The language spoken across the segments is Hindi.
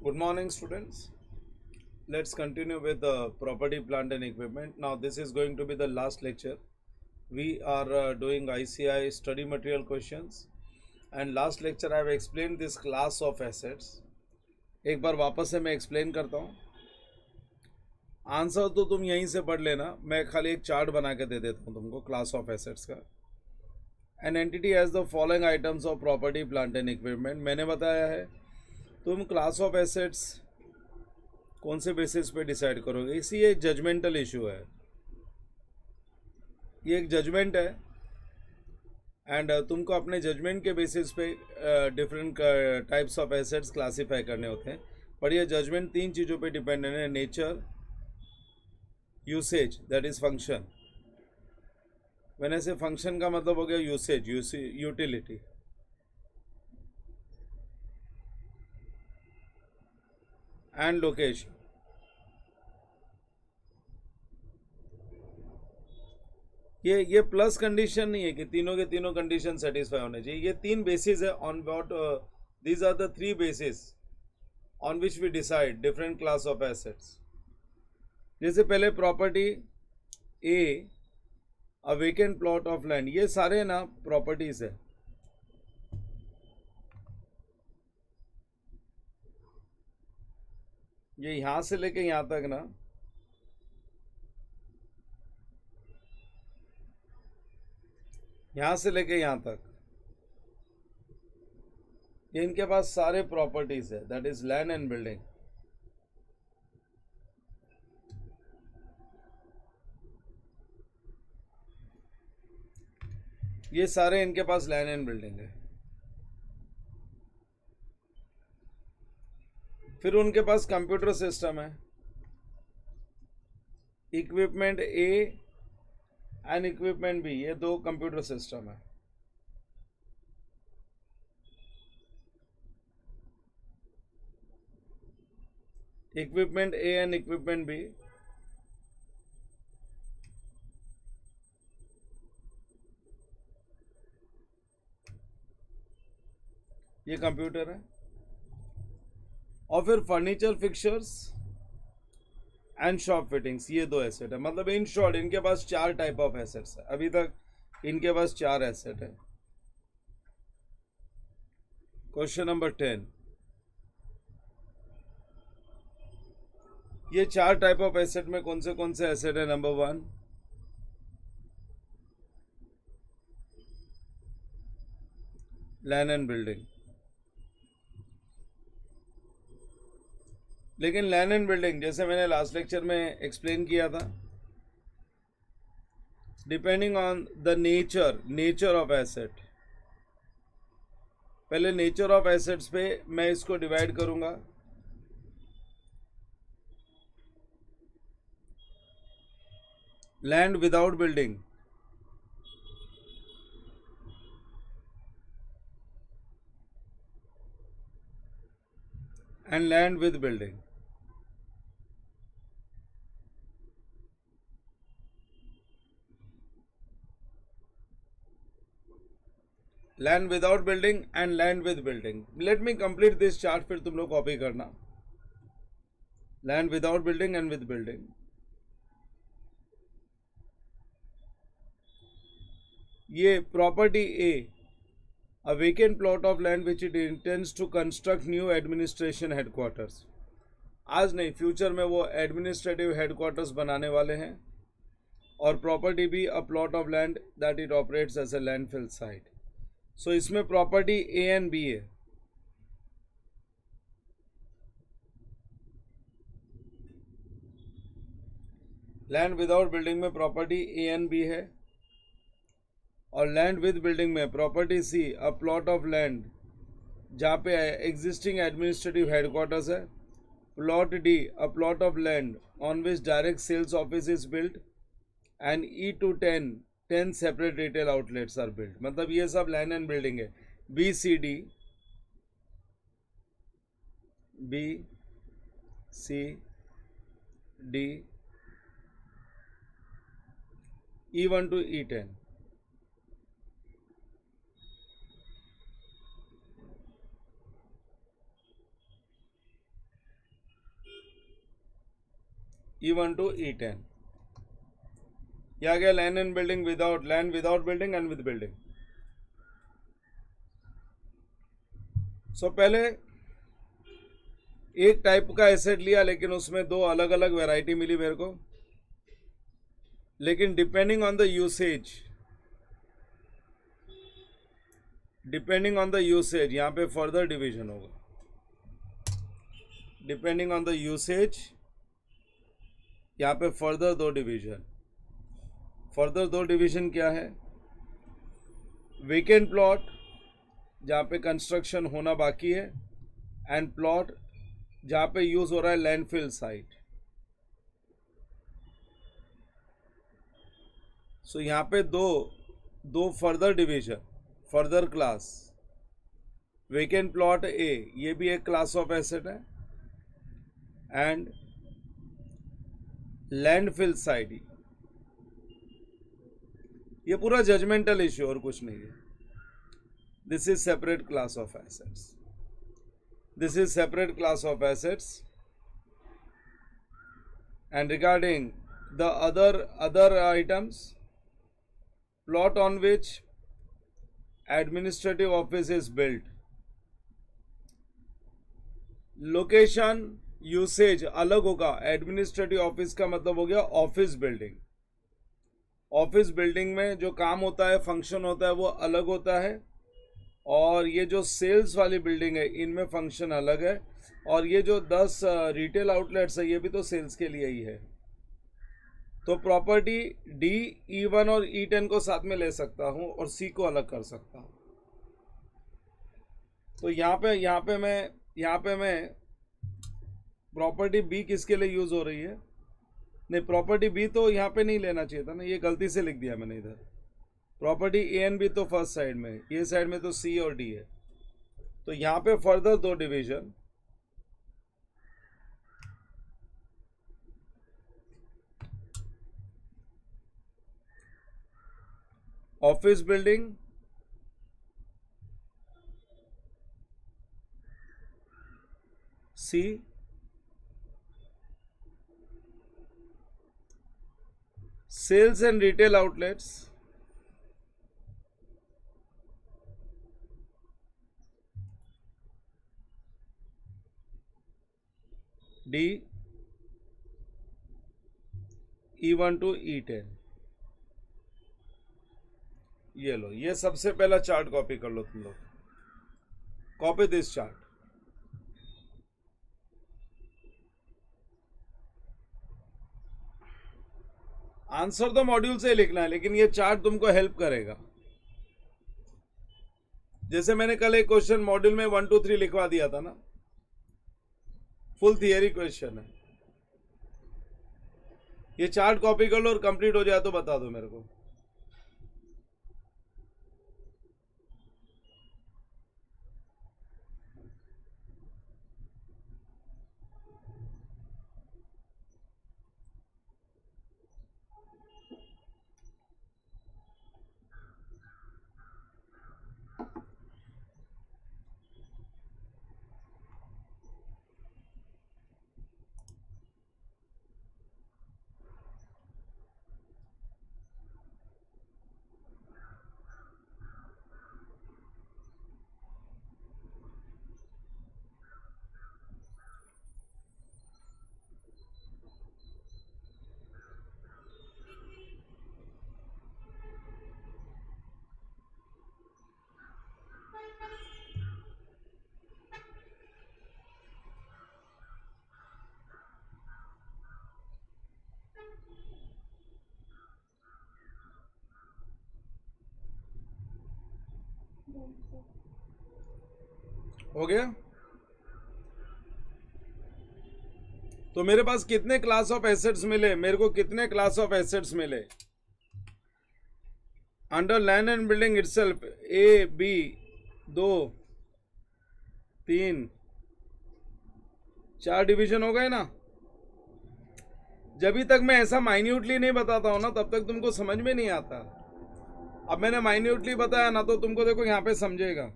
Good morning, students. Let's continue with the property, plant, and equipment. Now, this is going to be the last lecture. We are doing ICI study material questions, and last lecture I have explained this class of assets. एक बार वापस से मैं एक्सप्लेन करता हूँ. आंसर तो तुम यहीं से पढ़ लेना. मैं खाली एक चार्ट बना के दे देता हूँ तुमको क्लास ऑफ एसेट्स का. An entity has the following items of property, plant and equipment. मैंने बताया है तुम क्लास ऑफ एसेट्स कौन से बेसिस पे डिसाइड करोगे. इसी एक जजमेंटल इशू है. ये एक जजमेंट है एंड तुमको अपने जजमेंट के बेसिस पे different types of assets classify करने होते हैं. पर ये जजमेंट तीन चीज़ों पे डिपेंडेंट है. Nature, usage that is function. मैंने से फंक्शन का मतलब हो गया यूसेज, यूटिलिटी. And location. ये प्लस कंडीशन नहीं है कि तीनों के तीनों कंडीशन सेटिस्फाई होने चाहिए. ये तीन बेसिस है on what these are the three basis on which we decide different class of assets. जैसे पहले property A, a vacant plot of land. ये सारे ना प्रॉपर्टीज है. ये यहां से लेके यहां तक ना, यहां से लेके यहां तक, ये इनके पास सारे प्रॉपर्टीज है. That is land and building. ये सारे इनके पास लैंड एंड बिल्डिंग है. फिर उनके पास कंप्यूटर सिस्टम है. Equipment A and equipment B, ये दो कंप्यूटर सिस्टम है. Equipment A and equipment B, ये कंप्यूटर है. और फिर furniture, fixtures and shop fittings, ये दो एसेट है. मतलब इन शॉर्ट इनके पास चार टाइप ऑफ एसेट्स है. अभी तक इनके पास चार एसेट है. Question number 10. ये चार टाइप ऑफ एसेट में कौन से एसेट है. Number 1, land and building. लेकिन लैंड एंड बिल्डिंग जैसे मैंने लास्ट लेक्चर में एक्सप्लेन किया था, depending on the nature of asset. पहले नेचर ऑफ एसेट्स पे मैं इसको डिवाइड करूंगा. Land without building, and land with building. Land without building and land with building. Let me complete this chart, फिर तुम लोग कॉपी करना. Land without building and with building. ये property A, a vacant plot of land which it intends to construct new administration headquarters. आज नहीं, फ्यूचर में वो एडमिनिस्ट्रेटिव हेडक्वार्टर्स बनाने वाले हैं. और प्रॉपर्टी भी a plot of land that it operates as a landfill site. So इसमें प्रॉपर्टी ए एंड बी है. लैंड विदाउट बिल्डिंग में प्रॉपर्टी ए एंड बी है. और लैंड विद बिल्डिंग में property C, a plot of land जहाँ पे एग्जिस्टिंग एडमिनिस्ट्रेटिव हेडक्वार्टर्स है. Plot D, a plot of land on which direct sales office is built. And E to 10 separate retail outlets are built. मतलब ये सब लैंड एंड बिल्डिंग है. B C D, B C D, E1 to E10. E1 to E10. ये आ गया land and building without, land without building and with building. So पहले एक टाइप का एसेट लिया, लेकिन उसमें दो अलग अलग वैरायटी मिली मेरे को. लेकिन डिपेंडिंग ऑन द यूसेज, यहाँ पे फर्दर डिवीजन होगा. डिपेंडिंग ऑन द यूसेज यहाँ पे फर्दर दो डिवीजन. फर्दर दो डिवीजन क्या है? वेकेंट प्लॉट जहाँ पे कंस्ट्रक्शन होना बाकी है, एंड प्लॉट जहाँ पे यूज हो रहा है लैंडफिल साइट. सो यहाँ पे दो further division, further class. Vacant plot A, ये भी एक क्लास ऑफ एसेट है, एंड लैंडफिल साइट, ये पूरा जजमेंटल इश्यू और कुछ नहीं है. This is separate class of assets. This is separate class of assets. And regarding the other items, plot on which administrative office is built, location usage अलग होगा. एडमिनिस्ट्रेटिव ऑफिस का मतलब हो गया ऑफिस बिल्डिंग. ऑफिस बिल्डिंग में जो काम होता है, फंक्शन होता है, वो अलग होता है. और ये जो सेल्स वाली बिल्डिंग है, इनमें फंक्शन अलग है. और ये जो 10 रिटेल आउटलेट्स है, ये भी तो सेल्स के लिए ही है. तो प्रॉपर्टी डी, E1 और E10 को साथ में ले सकता हूँ और C को अलग कर सकता हूँ. तो यहाँ पे मैं प्रॉपर्टी B किसके लिए यूज हो रही है? नहीं, प्रॉपर्टी B तो यहाँ पे नहीं लेना चाहिए था ना, ये गलती से लिख दिया मैंने इधर. प्रॉपर्टी A एंड B तो फर्स्ट साइड में, ये साइड में तो C और D है. तो यहाँ पे फर्दर दो division. Office building, C, sales and retail outlets, D, E1 to E10. ये लो, ये सबसे पहला चार्ट कॉपी कर लो तुम लोग. Copy this chart. आंसर तो मॉड्यूल से लिखना है, लेकिन ये चार्ट तुमको हेल्प करेगा. जैसे मैंने कल एक क्वेश्चन मॉड्यूल में 1 2 3 लिखवा दिया था ना, फुल थियरी क्वेश्चन है. ये चार्ट कॉपी कर लो और कंप्लीट हो जाए तो बता दो मेरे को. हो गया? तो मेरे पास कितने क्लास ऑफ एसेट्स मिले? मेरे को कितने क्लास ऑफ एसेट्स मिले under land and building itself? A, B, 2, 3, 4 division हो गए ना. जब तक मैं ऐसा माइन्यूटली नहीं बताता हूं ना, तब तक तुमको समझ में नहीं आता. अब मैंने माइन्यूटली बताया ना, तो तुमको देखो यहां पे समझेगा.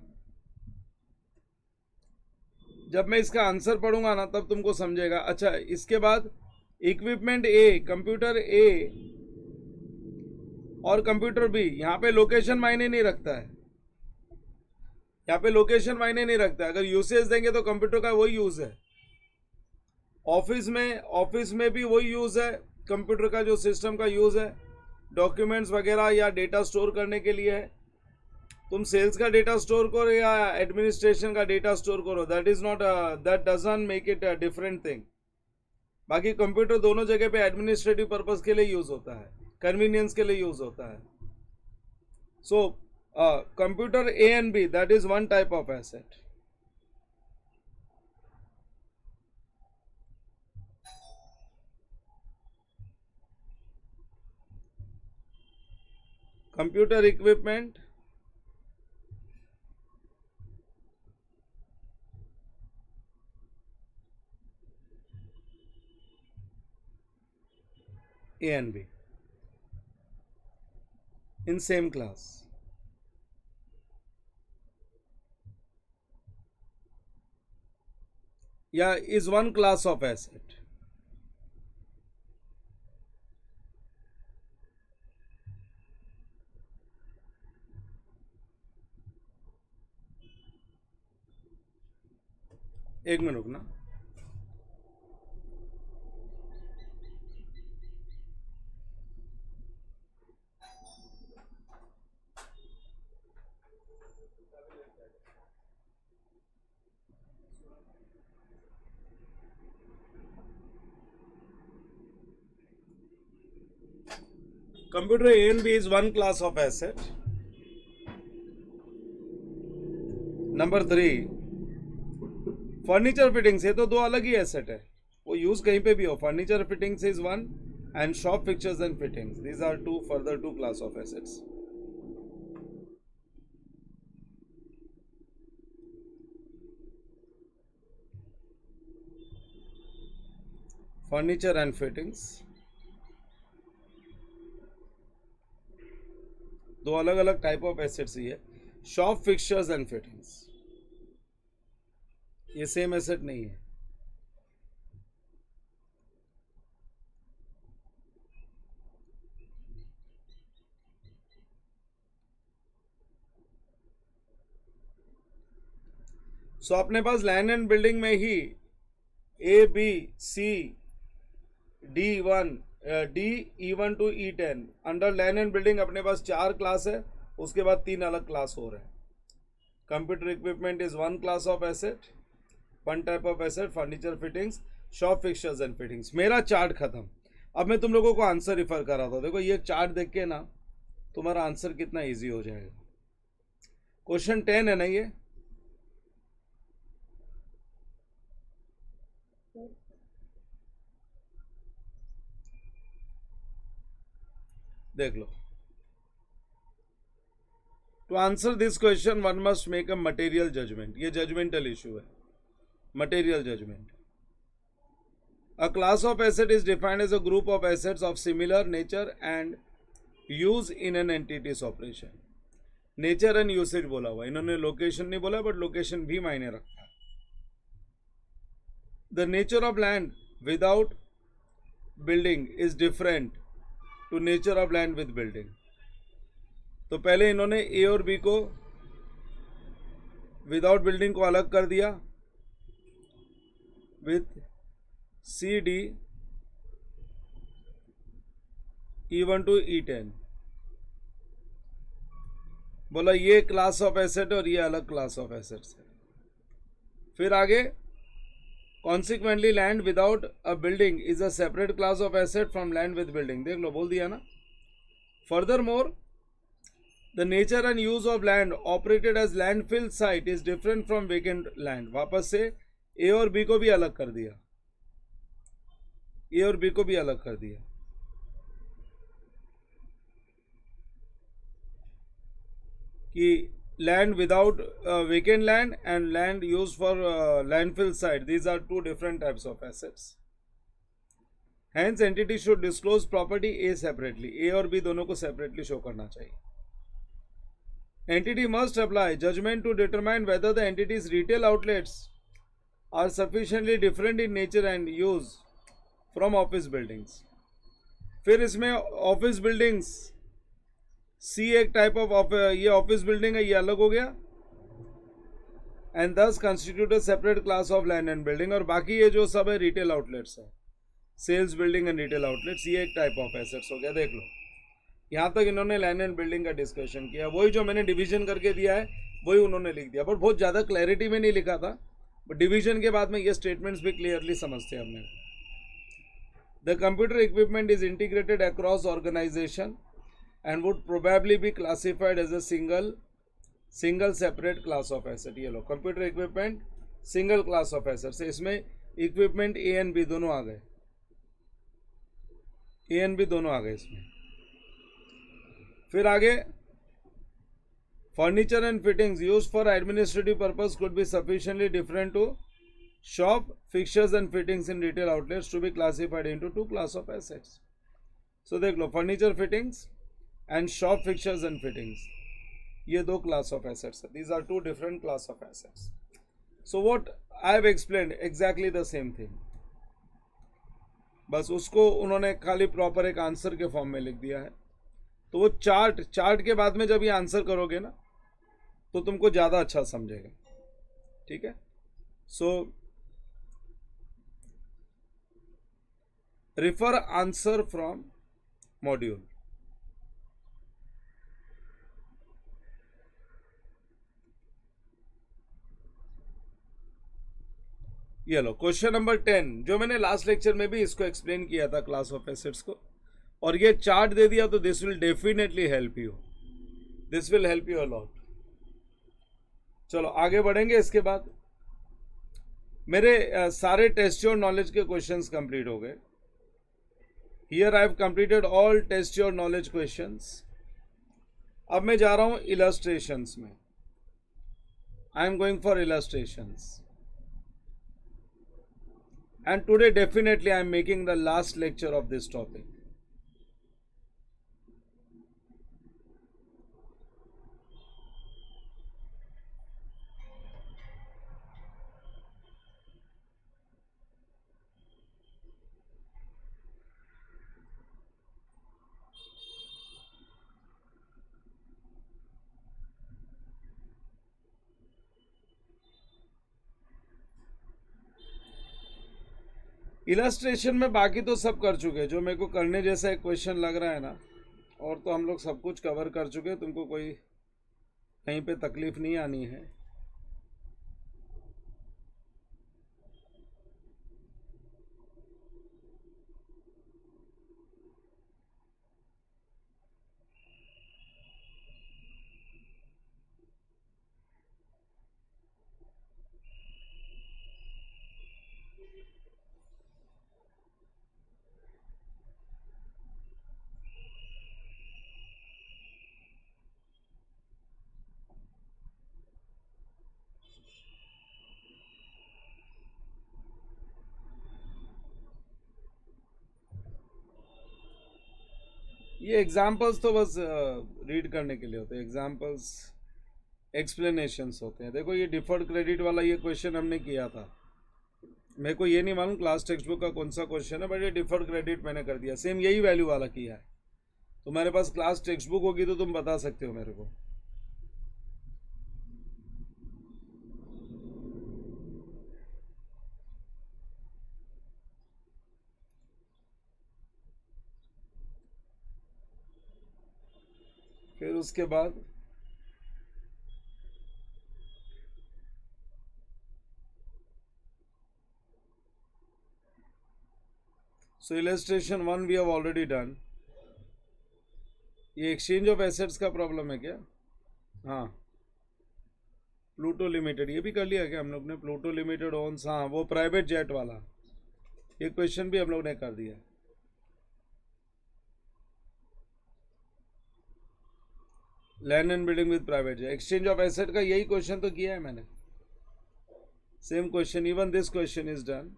जब मैं इसका आंसर पढ़ूंगा ना, तब तुमको समझेगा. अच्छा, इसके बाद इक्विपमेंट ए, कंप्यूटर ए और कंप्यूटर बी, यहाँ पे लोकेशन मायने नहीं रखता है, यहाँ पे लोकेशन मायने नहीं रखता है। अगर यूसेज देंगे तो कंप्यूटर का वही यूज है, ऑफिस में भी वही यूज है, कंप्यूटर का जो सिस्टम का यूज है डॉक्यूमेंट्स वगैरह या डेटा स्टोर करने के लिए है। तुम सेल्स का डेटा स्टोर करो या एडमिनिस्ट्रेशन का डेटा स्टोर करो, that doesn't make it a different thing. बाकी कंप्यूटर दोनों जगह पे एडमिनिस्ट्रेटिव पर्पस के लिए यूज होता है, कन्वीनियंस के लिए यूज होता है। So computer A and B, that is one type of asset. Computer equipment A and B in same class. Yeah, is one class of asset. एक मिनट रुकना। Computer A and B is one class of asset. Number 3, furniture fittings, ये तो दो अलग ही एसेट है, वो यूज कहीं पे भी हो। Furniture fittings is one and shop fixtures and fittings, these are further two class of assets. Furniture and fittings दो अलग अलग टाइप ऑफ एसेट्स ही है। शॉप फिक्चर्स एंड फिटिंग्स ये सेम एसेट नहीं है। सो अपने पास लैंड एंड बिल्डिंग में ही A, B, C, D1 E1 to E10 under land and building अपने पास 4 क्लास है, उसके बाद 3 अलग क्लास हो रहे हैं। Computer equipment is one class of asset, one type of asset, furniture fittings, shop fixtures and fittings. मेरा चार्ट खत्म। अब मैं तुम लोगों को आंसर रिफर कर रहा था। देखो ये चार्ट देख के ना तुम्हारा आंसर कितना इजी हो जाएगा। क्वेश्चन 10 है ना ये, देख लो। To answer this question one must make a material judgement. ये जजमेंटल इशू है, material judgement. A class of asset is defined as a group of assets of similar nature and use in an entity's operation. Nature and usage बोला हुआ, इन्होंने लोकेशन नहीं बोला, बट लोकेशन भी मायने रखता है। The nature of land without building is different to nature of land with building. तो पहले इन्होंने ए और बी को विदाउट बिल्डिंग को अलग कर दिया, with CD E1 to E10 बोला ये क्लास ऑफ एसेट और ये अलग क्लास ऑफ एसेट्स है। फिर आगे consequently land without a building is a separate class of asset from land with building. देख लो, बोल दिया ना। Furthermore the nature and use of land operated as landfill site is different from vacant land. वापस से ए और बी को भी अलग कर दिया, ए और बी को भी अलग कर दिया। कि land without vacant land and land used for landfill site, these are two different types of assets. Hence entity should disclose property A separately, A और B दोनों को separately show करना चाहिए। Entity must apply judgment to determine whether the entity's retail outlets are sufficiently different in nature and use from office buildings. फिर इसमें ऑफिस बिल्डिंग्स, सी एक टाइप ऑफ ये ऑफिस बिल्डिंग है, ये अलग हो गया, and thus constitute a separate class of land and building. और बाकी ये जो सब है रिटेल आउटलेट्स है, sales building and retail outlets, ये एक टाइप ऑफ एसेट्स हो गया। देख लो यहाँ तक इन्होंने लैंड एंड बिल्डिंग का डिस्कशन किया, वही जो मैंने डिवीजन करके दिया है वही उन्होंने लिख दिया, बट बहुत ज़्यादा क्लैरिटी में नहीं लिखा था, बट डिवीजन के बाद में ये स्टेटमेंट्स भी क्लियरली समझते हैं हमने। The computer equipment is integrated across organisation and would probably be classified as a single separate class of asset. ये लो computer equipment single class of asset से, इसमें इक्विपमेंट ए एंड बी दोनों आ गए, ए एंड बी दोनों आ गए इसमें। फिर आगे furniture and fittings use for administrative purpose could be sufficiently different to shop fixtures and fittings in retail outlets to be classified into two class of assets. So देख लो furniture fittings and shop fixtures and fittings, ये दो क्लास ऑफ एसेट्स है, these are two different class of assets. So what I have explained exactly the same thing, बस उसको उन्होंने खाली प्रॉपर एक आंसर के फॉर्म में लिख दिया है। तो वो चार्ट के बाद में जब ये आंसर करोगे ना तो तुमको ज़्यादा अच्छा समझेगा, ठीक है। सो रिफर आंसर फ्रॉम मॉड्यूल। ये लो क्वेश्चन नंबर 10, जो मैंने लास्ट लेक्चर में भी इसको एक्सप्लेन किया था क्लास ऑफ एसेट्स को, और ये चार्ट दे दिया, तो this will definitely help you, this will help you a lot. चलो आगे बढ़ेंगे। इसके बाद मेरे सारे टेस्ट योर नॉलेज के क्वेश्चंस कंप्लीट हो गए। Here I have completed all test your knowledge questions. अब मैं जा रहा हूं इलस्ट्रेशंस में, I am going for illustrations, and today definitely I am making the last lecture of this topic. Illustration में बाकी तो सब कर चुके, जो मेरे को करने जैसा एक क्वेश्चन लग रहा है ना, और तो हम लोग सब कुछ कवर कर चुके, तुमको कोई कहीं पे तकलीफ नहीं आनी है। ये एग्जाम्पल्स तो बस रीड करने के लिए होते हैं, एग्जाम्पल्स एक्सप्लेनेशंस होते हैं। देखो ये डिफर्ड क्रेडिट वाला ये क्वेश्चन हमने किया था, मेरे को ये नहीं मालूम क्लास टेक्स्ट बुक का कौन सा क्वेश्चन है, बट ये डिफर्ड क्रेडिट मैंने कर दिया, सेम यही वैल्यू वाला किया है। तुम्हारे पास क्लास टेक्स्ट बुक होगी तो तुम बता सकते हो मेरे को। फिर उसके बाद so illustration 1 we have already done. ये एक्सचेंज ऑफ एसेट्स का प्रॉब्लम है क्या? हाँ, प्लूटो लिमिटेड ये भी कर लिया क्या हम लोग ने? प्लूटो लिमिटेड ओन्स, हाँ वो प्राइवेट जेट वाला, ये क्वेश्चन भी हम लोग ने कर दिया। Land and building with private jet, exchange of asset का यही क्वेश्चन तो किया है मैंने, same question, even this question is done.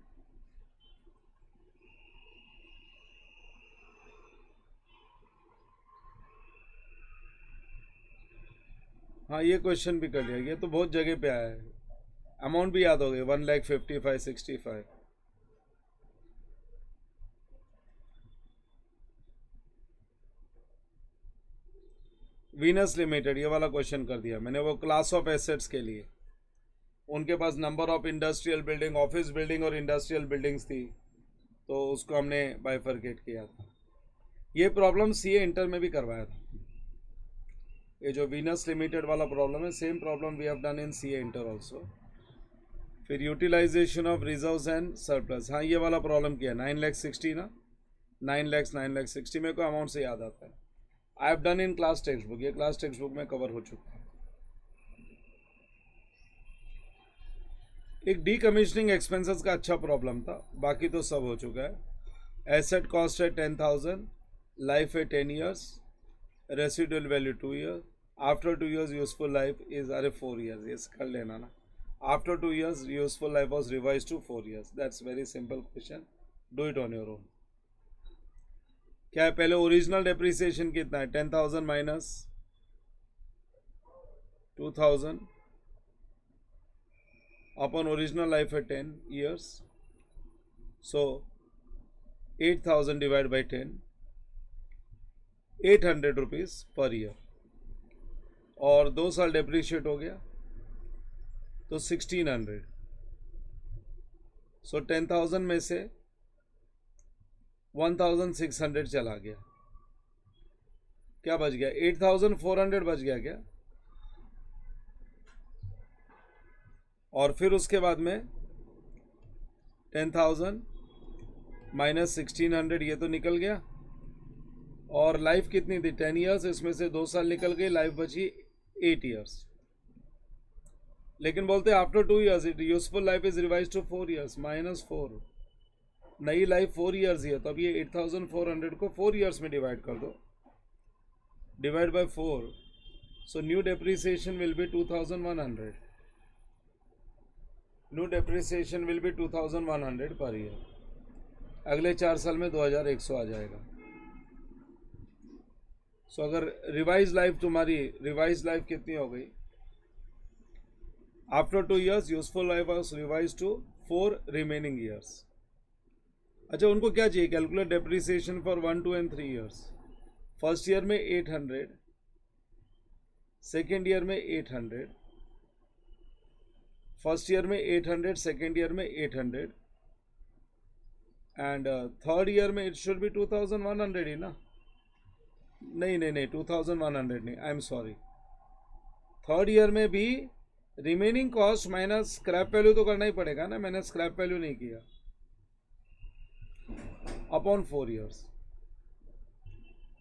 हाँ ये क्वेश्चन भी कर लिया, ये तो बहुत जगह पे आया है, अमाउंट भी याद हो गई 1,55,65। वीनस लिमिटेड, ये वाला क्वेश्चन कर दिया मैंने, वो क्लास ऑफ एसेट्स के लिए। उनके पास number of industrial building, office building और इंडस्ट्रियल बिल्डिंग्स थी, तो उसको हमने बाइफरकेट किया था। ये प्रॉब्लम सीए इंटर में भी करवाया था। ये जो वीनस लिमिटेड वाला प्रॉब्लम है, same problem we have done in CA inter also. फिर utilisation of reserves and surplus, हाँ ये वाला प्रॉब्लम किया, 9,60,000 ना, 9,60,000 मेरे को अमाउंट से याद आता है। I have done in class text book, ये क्लास टेक्स्ट बुक में कवर हो चुका है। एक डीकमीशनिंग एक्सपेंसेस का अच्छा प्रॉब्लम था, बाकी तो सब हो चुका है। एसेट कॉस्ट है 10,000, लाइफ है 10 years, residual value 2 year, after 2 years useful life is 4 years, ये कर लेना ना। After 2 years useful life was revise to 4 years, that's very simple question, do it on your own. क्या है, पहले ओरिजिनल डेप्रिसिएशन कितना है, 10,000 माइनस 2,000 upon original life है 10 years, so 8,000 divided by 10, 800 rupees per year, और 2 साल डेप्रिशिएट हो गया तो 1,600। सो 10,000 में से 1,600 चला गया, क्या बच गया, 8,400 बच गया क्या। और फिर उसके बाद में 10,000 माइनस 1,600, ये तो निकल गया। और लाइफ कितनी थी, 10 ईयर्स, इसमें से 2 साल निकल गई, लाइफ बची 8 ईयर्स। लेकिन बोलते हैं after 2 years it useful life is revise to 4 years, -4, नई लाइफ 4 ईयर्स ही है, तो अब ये 8,400 को 4 ईयर्स में डिवाइड कर दो, divide by 4, so new depreciation will be 2,100, new depreciation will be 2,100 per year. अगले 4 साल में 2,100 आ जाएगा। सो अगर रिवाइज लाइफ तुम्हारी, रिवाइज लाइफ कितनी हो गई, after 2 years useful life was revise to 4 remaining years. अच्छा, उनको क्या चाहिए, कैलकुलेट डेप्रिसिएशन फॉर 1, 2 एंड 3 ईयर्स। फर्स्ट ईयर में 800, सेकेंड ईयर में 800, फर्स्ट ईयर में 800, सेकेंड ईयर में 800, एंड थर्ड ईयर में इट शुड बी 2,100 ही ना। नहीं नहीं नहीं, 2,100 नहीं, I am sorry. Third year में भी remaining cost minus scrap value तो करना ही पड़ेगा ना, मैंने स्क्रैप वैल्यू नहीं किया, upon 4 years,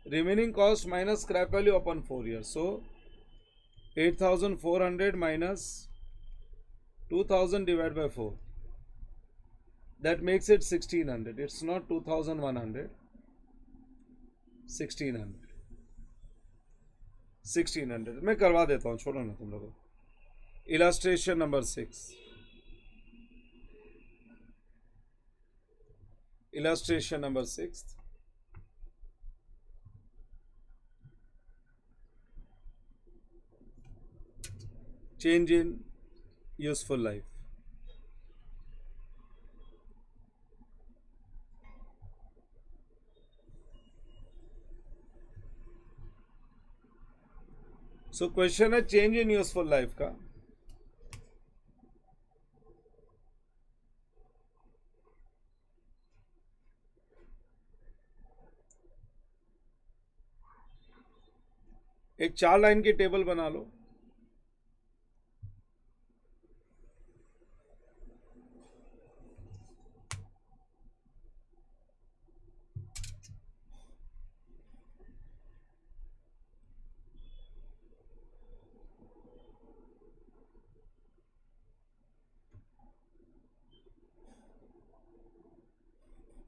remaining cost minus scrap value upon 4 years. So 8,400 minus 2,000 divided by 4, that makes it 1,600. It's not 2,100, 1,600, 1,600 मैं करवा देता हूँ, छोड़ो ना तुम लोगों। Illustration number 6, illustration number 6, change in useful life. So question है चेंज इन यूजफुल लाइफ का। एक 4 लाइन की टेबल बना लो,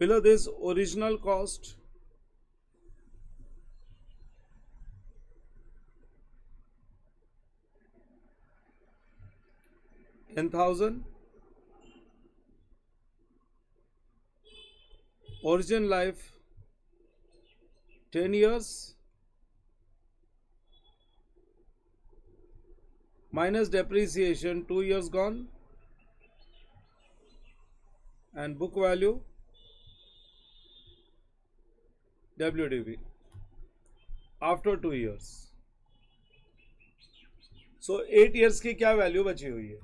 below this original cost, $10,000, origin life 10 years, minus depreciation 2 years gone, and book value WDV after 2 years. So 8 years की क्या वैल्यू बची हुई है?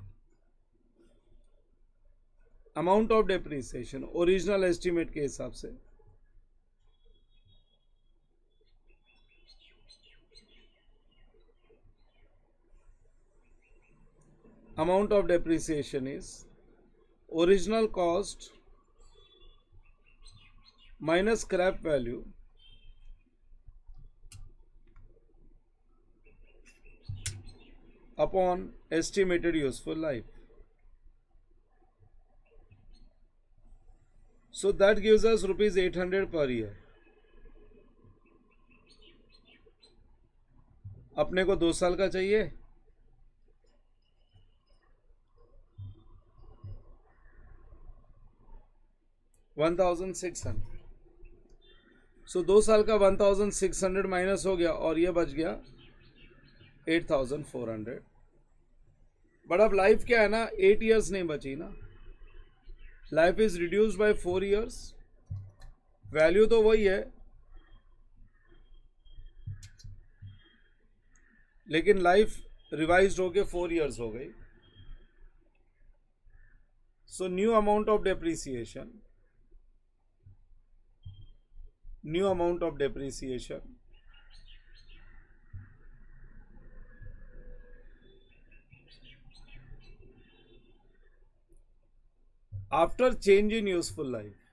Amount of depreciation original estimate के हिसाब से amount of depreciation is original cost minus scrap value upon estimated useful life. So that gives us rupees 800 per year. अपने को 2 साल का चाहिए, $1,600. सो 2 साल का 1,600 माइनस हो गया और ये बच गया 8,400. बट अब लाइफ क्या है ना, 8 ईयर्स नहीं बची ना, life is reduced by 4 years. Value तो वही है लेकिन लाइफ रिवाइज्ड होके 4 ईयर्स हो गई. So new amount of depreciation, new amount of depreciation after change in useful life.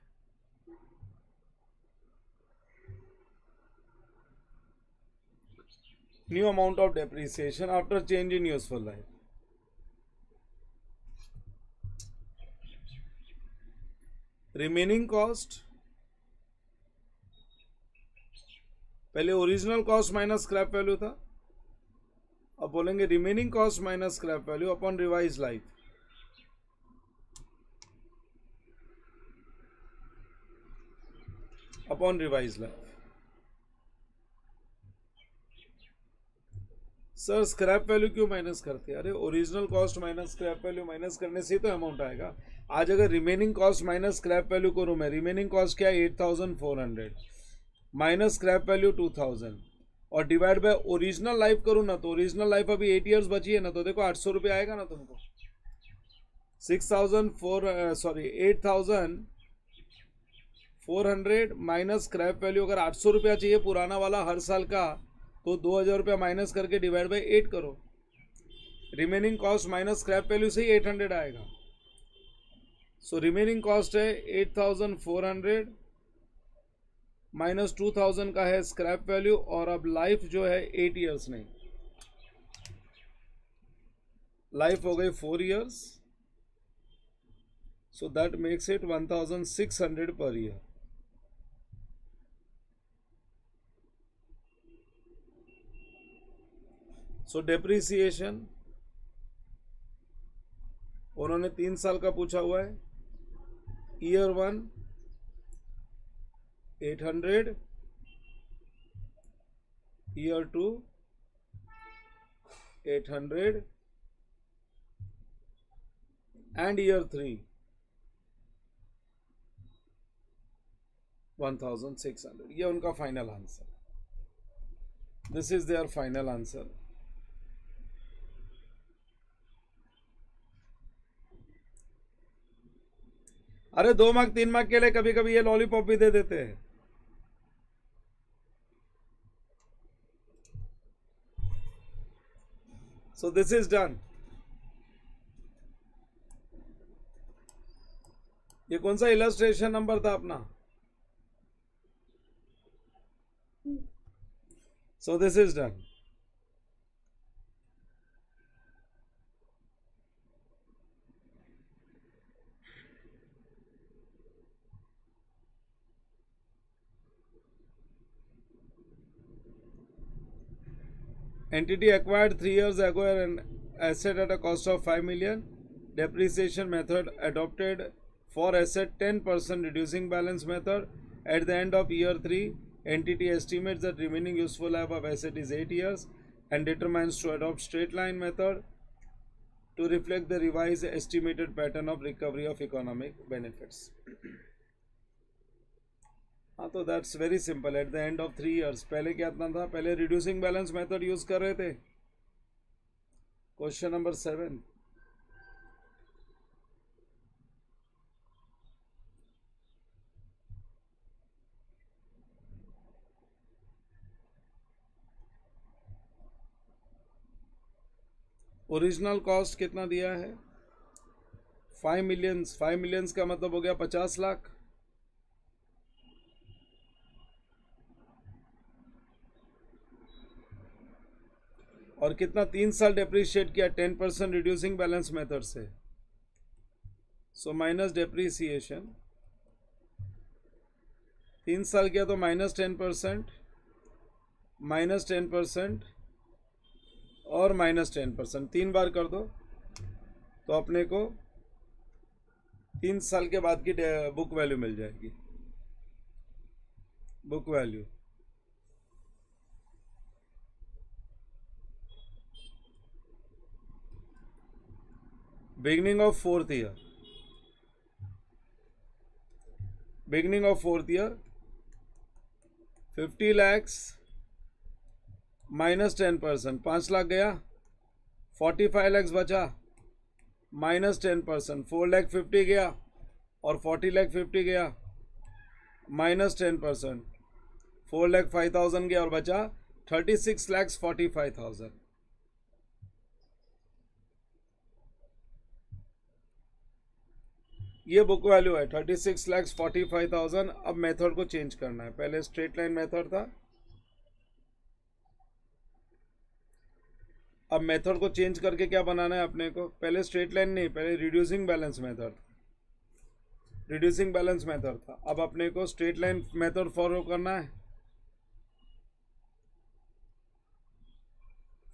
New amount of depreciation after change in useful life. Remaining cost, पहले original cost minus scrap value था, अब बोलेंगे remaining cost minus scrap value upon revise life. Upon revise life. Sir scrap value क्यों माइनस करते हैं? अरे original cost minus scrap value minus करने से तो अमाउंट आएगा. आज अगर remaining cost minus scrap value करूं मैं, रिमेनिंग कॉस्ट क्या है 8,400 माइनस स्क्रैप वैल्यू 2,000 और डिवाइड बाय ओरिजिनल लाइफ करूँ ना, तो ओरिजिनल लाइफ अभी 8 ईयर्स बची है ना, तो देखो 800 रुपये आएगा ना तुमको. 8,400 माइनस स्क्रैप वैल्यू. अगर 800 रुपया चाहिए पुराना वाला हर साल का, तो 2,000 रुपया माइनस करके डिवाइड बाय 8 करो. Remaining cost minus scrap value से ही 800 आएगा. सो रिमेनिंग कॉस्ट है 8,400 माइनस 2,000 का है स्क्रैप वैल्यू. और अब लाइफ जो है 8 ईयर्स नहीं, लाइफ हो गई 4 years. So that makes it 1,600 per year. So depreciation उन्होंने 3 साल का पूछा हुआ है. Year 1 800, year 2 800 and year 3 1,600. ये उनका final answer. This is there final answer. अरे 2 मार्क 3 मार्क के लिए कभी कभी ये लॉलीपॉप भी दे देते हैं. So this is done. ये कौन सा इलस्ट्रेशन नंबर था अपना? So this is done. Entity acquired 3 years ago an asset at a cost of 5 million. Depreciation method adopted for asset 10% reducing balance method. At the end of year 3, entity estimates that remaining useful life of asset is 8 years and determines to adopt straight line method to reflect the revised estimated pattern of recovery of economic benefits. हाँ, तो that's very simple. Eight the end of 3 years, पहले क्या था, पहले रिड्यूसिंग बैलेंस मेथड यूज कर रहे थे. Question number 7। ओरिजिनल कॉस्ट कितना दिया है? 5 मिलियंस। 5 मिलियंस का मतलब हो गया 50 लाख। और कितना 3 साल डेप्रीशिएट किया? 10% रिड्यूसिंग बैलेंस मेथड से। सो माइनस डेप्रीसिएशन 3 साल किया तो -10%, -10% और -10%, 3 बार कर दो तो अपने को 3 साल के बाद की बुक वैल्यू मिल जाएगी। Book value beginning of 4th year, beginning of 4th year 50 lakhs -10%, 5 lakh गया, 45 lakhs बचा, -10%, 4 लाख 50 गया और 40 लाख 50 गया, -10%, 4 लाख 5,000 गया और बचा 36 lakhs 45,000। ये बुक वैल्यू है 36 lakhs 45,000। अब मेथड को चेंज करना है। पहले स्ट्रेट लाइन मेथड था, अब मेथड को चेंज करके क्या बनाना है अपने को? पहले स्ट्रेट लाइन नहीं, पहले reducing balance method, reducing balance method था। अब अपने को स्ट्रेट लाइन मेथड फॉलो करना है।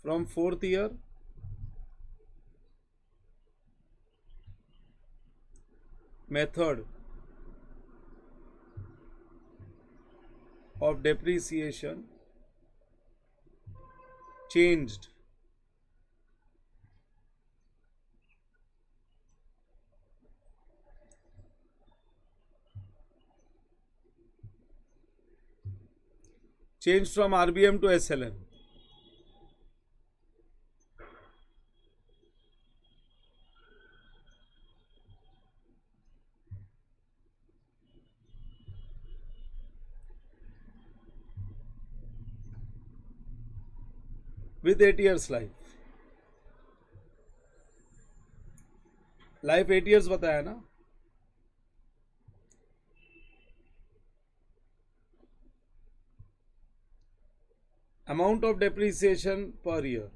From 4th year method of depreciation changed from RBM to SLM. with 8 years life, 8 years बताया ना। Amount of depreciation per year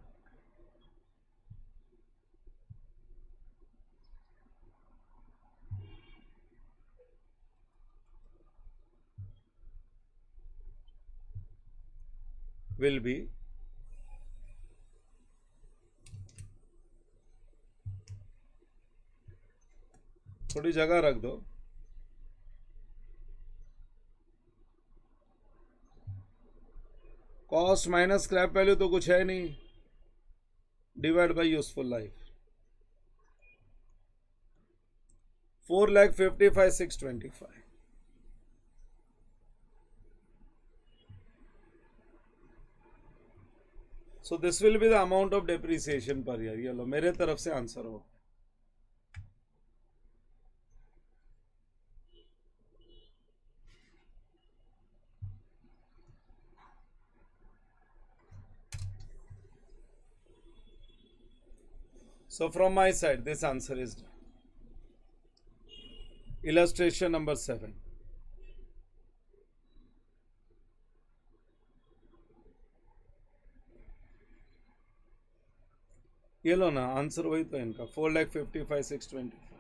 will be थोड़ी जगह रख दो, कॉस्ट माइनस स्क्रैप वैल्यू तो कुछ है नहीं, divide by useful life, 4,55,625। So this will be the amount of depreciation per year। ये लो मेरे तरफ से आंसर हो। So from my side this answer is done। Illustration number 7। ये लो ना आंसर वही तो इनका 4,55,625।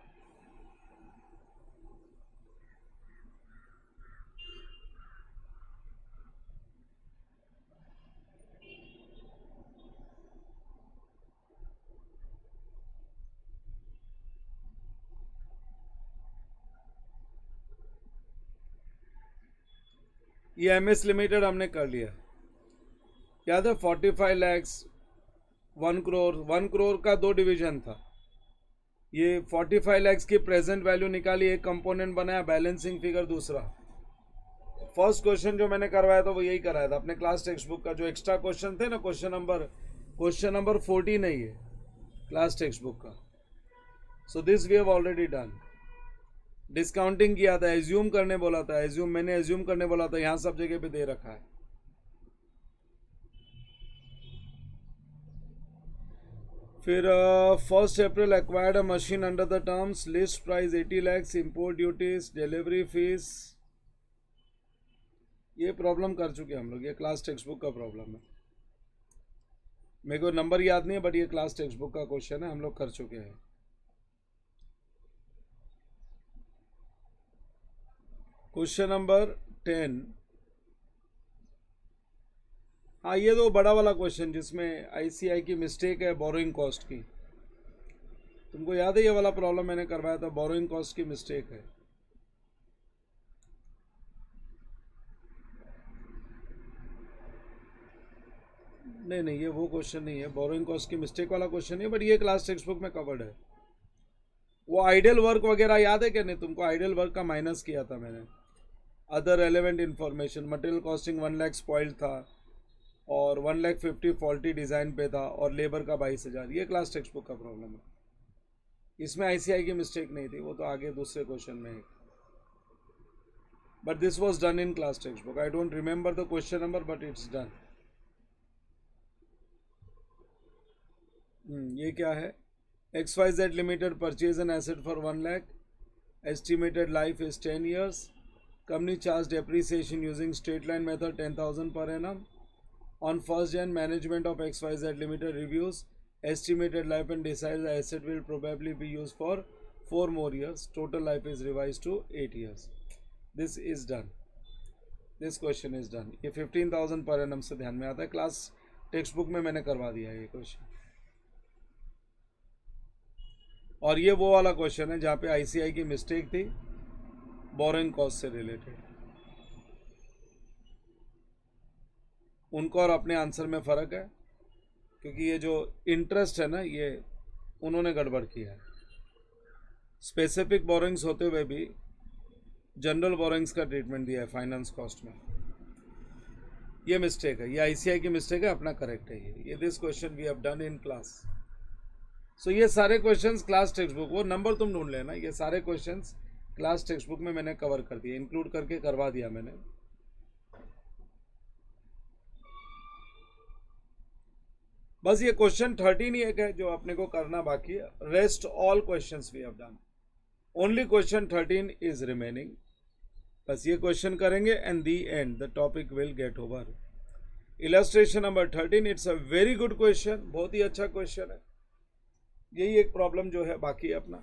ये एमएस लिमिटेड हमने कर लिया, याद है 45 lakhs 1 crore, 1 crore का 2 डिवीजन था। ये 45 lakhs की प्रेजेंट वैल्यू निकाली, एक कंपोनेंट बनाया, बैलेंसिंग फिगर दूसरा। फर्स्ट क्वेश्चन जो मैंने करवाया था वो यही कराया था अपने क्लास टेक्स्ट बुक का। जो एक्स्ट्रा क्वेश्चन थे ना, क्वेश्चन नंबर 14 है ये, क्लास टेक्स्ट बुक का. So this we have already done. Discounting किया था, एज्यूम करने बोला था, मैंने एज्यूम करने बोला था, यहाँ सब जगह पे दे रखा है. फिर 1 April acquired a machine under the terms, list price 80 lakhs, import duties, delivery fees. ये प्रॉब्लम कर चुके हम लोग, ये क्लास टेक्स्ट बुक का प्रॉब्लम है. मेरे को नंबर याद नहीं है, बट ये क्लास टेक्स्ट बुक का क्वेश्चन है, हम लोग कर चुके हैं. Question number 10. हाँ, ये तो बड़ा वाला क्वेश्चन जिसमें आईसीआई की मिस्टेक है बोरोइंग कॉस्ट की. तुमको याद है ये वाला प्रॉब्लम मैंने करवाया था, बोरोइंग कॉस्ट की मिस्टेक है. नहीं, ये वो क्वेश्चन नहीं है, बोरोइंग कॉस्ट की मिस्टेक वाला क्वेश्चन नहीं है, बट ये क्लास टेक्स्ट बुक में कवर्ड है. वो आइडियल वर्क वगैरह याद है क्या? नहीं, तुमको आइडियल वर्क का माइनस किया था मैंने. Other relevant information, material costing 1 lakh spoiled था, और 1,50,000 फॉल्टी डिज़ाइन पे था, और लेबर का 22,000. ये क्लास टेक्स्ट बुक का प्रॉब्लम है. इसमें आईसीआई की मिस्टेक नहीं थी, वो तो आगे दूसरे क्वेश्चन में है. But this was done in class text book. I don't remember the question number, but it's done. ये क्या है? XYZ limited purchase an asset for 1 lakh. Estimated life is 10 years. Company charge depreciation using straight line method 10,000 per annum. On 1st Jan, management of XYZ Limited reviews estimated life and decides the asset will probably be used for 4 more years. Total life is revised to 8 years. This is done. This question is done. ये 15,000 per annum से ध्यान में आता है. क्लास टेक्स्ट बुक में मैंने करवा दिया है ये क्वेश्चन. और ये वो वाला क्वेश्चन है जहाँ पे आईसीआई की मिस्टेक थी बोरोइंग कॉस्ट से रिलेटेड. उनको और अपने आंसर में फ़र्क है, क्योंकि ये जो इंटरेस्ट है ना, ये उन्होंने गड़बड़ किया है. स्पेसिफिक बोरोइंग्स होते हुए भी जनरल बोरोइंग्स का ट्रीटमेंट दिया है फाइनेंस कॉस्ट में. ये मिस्टेक है, ये आईसीआई की मिस्टेक है, अपना करेक्ट है ये. This question we have done in class. So ये सारे क्वेश्चंस क्लास टेक्स्ट बुक, वो नंबर तुम ढूंढ लेना, ये सारे क्वेश्चंस क्लास टेक्स्ट बुक में मैंने कवर कर दिए, इंक्लूड करके करवा दिया मैंने. बस ये क्वेश्चन 13 ही एक है जो अपने को करना बाकी है. Rest all questions we have done. Only question 13 is remaining. बस ये क्वेश्चन करेंगे and the end the topic will get over. Illustration number 13. It's a very good question, बहुत ही अच्छा क्वेश्चन है. यही एक प्रॉब्लम जो है बाकी है अपना.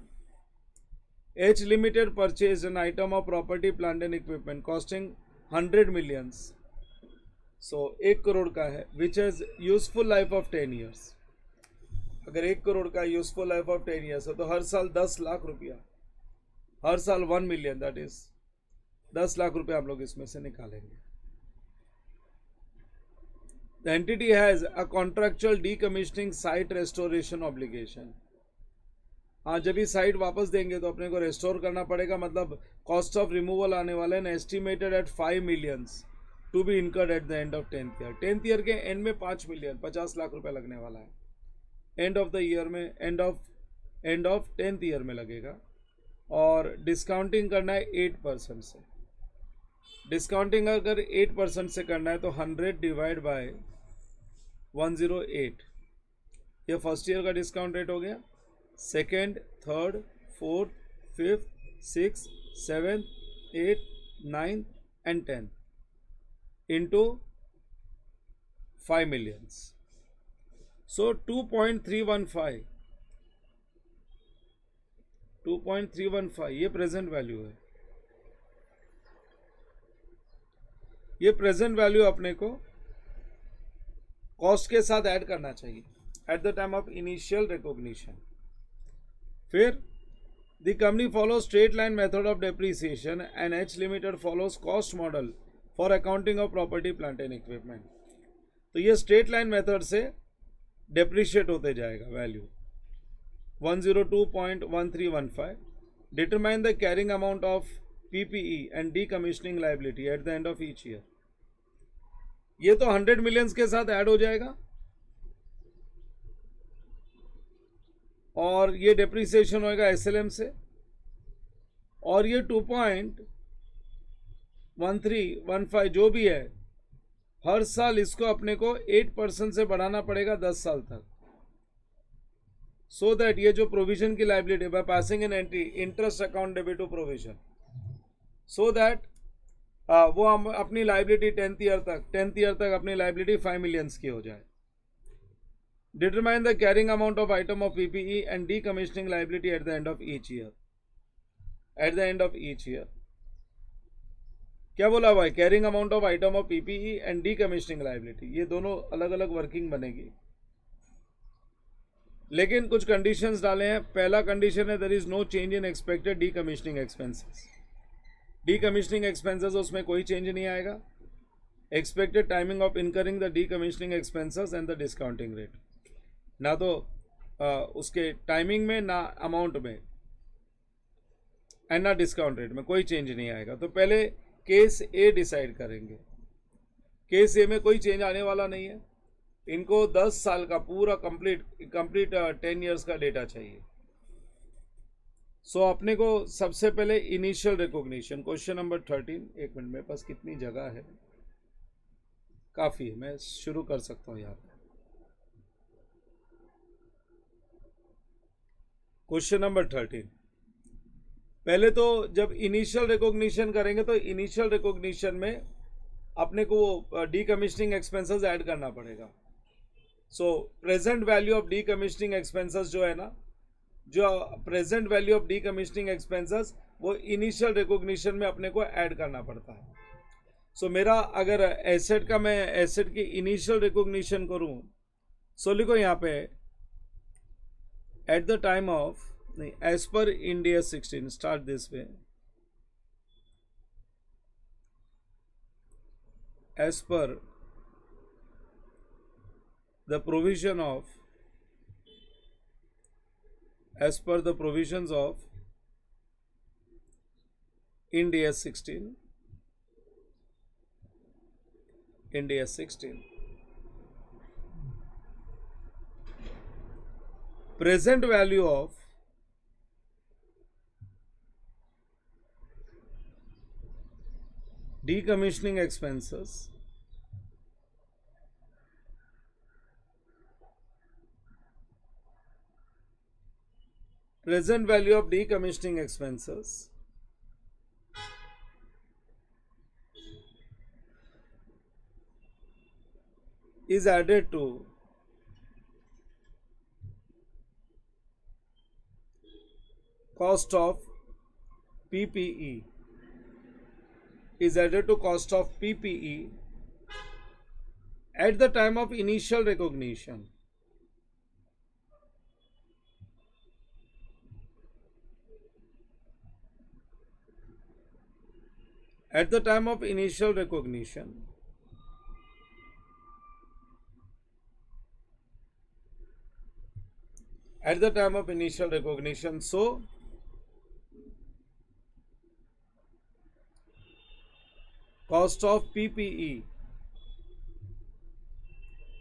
H Limited purchased an item of property, plant and equipment costing 100 millions. So 1 crore का है, which has useful life of 10 years. अगर 1 करोड़ का यूजफुल लाइफ ऑफ 10 years है तो हर साल 10 लाख रुपया, हर साल 1 million, दैट इज 10 लाख रुपया हम लोग इसमें से निकालेंगे. The entity has a contractual decommissioning site restoration obligation. हाँ, जब भी साइट वापस देंगे तो अपने को रेस्टोर करना पड़ेगा. मतलब कॉस्ट ऑफ रिमूवल आने वाले हैं estimated at 5 millions to be incurred at the end of 10th year. 10th year के एंड में 5 million 50 लाख रुपए लगने वाला है. एंड ऑफ द ईयर में, एंड ऑफ 10th ईयर में लगेगा. और डिस्काउंटिंग करना है 8% से. डिस्काउंटिंग अगर 8% से करना है तो 100 डिवाइड बाय 108. ये फर्स्ट ईयर का डिस्काउंट रेट हो गया. Second, third, fourth, fifth, 6, 7, 8, 9 and 10 into 5 millions. सो 2.315 ये प्रेजेंट वैल्यू है. ये प्रेजेंट वैल्यू अपने को कॉस्ट के साथ ऐड करना चाहिए at the time of initial recognition. फिर the company follow straight line method of depreciation and H limited follows cost model for accounting of property, plant and equipment. तो ये स्ट्रेट लाइन मेथड से डेप्रीशिएट होते जाएगा value 102.1315. Determine the carrying amount of PPE and decommissioning liability at the end of each year. ये तो 100 millions के साथ ऐड हो जाएगा. और ये डेप्रिसिएशन होएगा एसएलएम से, और ये 2.1315 जो भी है, हर साल इसको अपने को 8% से बढ़ाना पड़ेगा 10 साल तक, सो दैट ये जो प्रोविजन की liability by passing in entry interest account debit to provision, so that वो हम अपनी लाइबिलिटी 10th ईयर तक अपनी लाइबिलिटी 5 मिलियंस की हो जाए. Determine the carrying amount of item of PPE and decommissioning liability at the end of each year. क्या बोला हुआ है? Carrying amount of item of PPE and decommissioning liability, ये दोनों अलग अलग वर्किंग बनेगी, लेकिन कुछ कंडीशंस डाले हैं. पहला कंडीशन है there is no change in expected decommissioning expenses. Decommissioning expenses उसमें कोई चेंज नहीं आएगा. Expected timing of incurring the decommissioning expenses and the discounting rate, ना तो उसके टाइमिंग में, ना अमाउंट में, एंड ना डिस्काउंट रेट में कोई चेंज नहीं आएगा. तो पहले केस ए डिसाइड करेंगे. केस ए में कोई चेंज आने वाला नहीं है. इनको 10 साल का पूरा कंप्लीट 10 ईयर्स का डेटा चाहिए. सो अपने को सबसे पहले इनिशियल रिकॉग्निशन, क्वेश्चन नंबर 13. एक मिनट, मेरे पास कितनी जगह है? काफ़ी है, मैं शुरू कर सकता हूँ यहाँ पे. Question number 13. पहले तो जब इनिशियल रिकॉग्निशन करेंगे तो इनिशियल रिकॉग्निशन में अपने को डीकमिशनिंग एक्सपेंसेस ऐड करना पड़ेगा. सो present value of decommissioning expenses जो है ना, जो present value of decommissioning expenses वो इनिशियल रिकॉग्निशन में अपने को ऐड करना पड़ता है. सो मेरा अगर एसेट का, मैं एसेट की इनिशियल रिकॉग्निशन करूं, सो लिखो यहाँ पे एट द टाइम ऑफ, नहीं, as per Ind AS 16, start this way, as per the provision of, as per the provisions of Ind AS 16, Ind AS 16, present value of decommissioning expenses present value of decommissioning expenses is added to cost of PPE, is added to cost of PPE at the time of initial recognition. At the time of initial recognition, at the time of initial recognition, so cost of PPE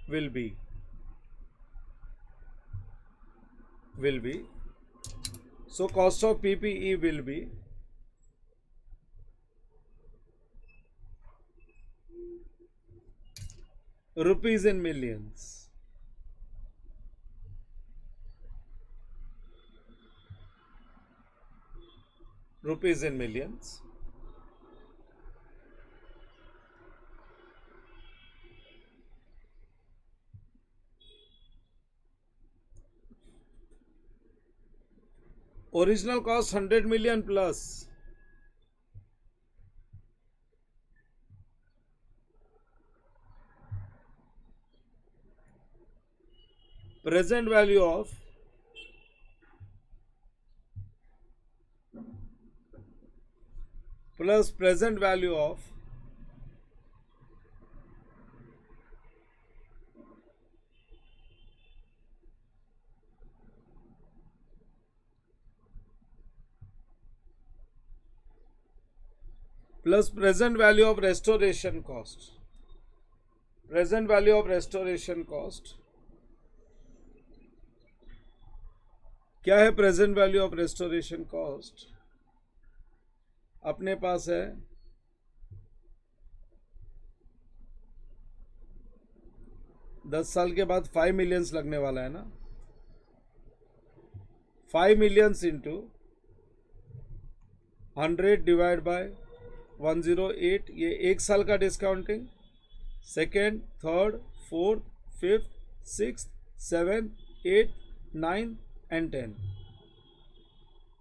will be so cost of PPE will be rupees in millions. Rupees in millions. Original cost 100 million plus present value of plus present value of plus present value of restoration cost. Present value of restoration cost क्या है present value of restoration cost? अपने पास है 10 साल के बाद 5 मिलियंस लगने वाला है ना, 5 मिलियंस इंटू 100 डिवाइड बाय 108, ये 1 साल का discounting, second, third, fourth, fifth, six, seven, 8, 9 and 10,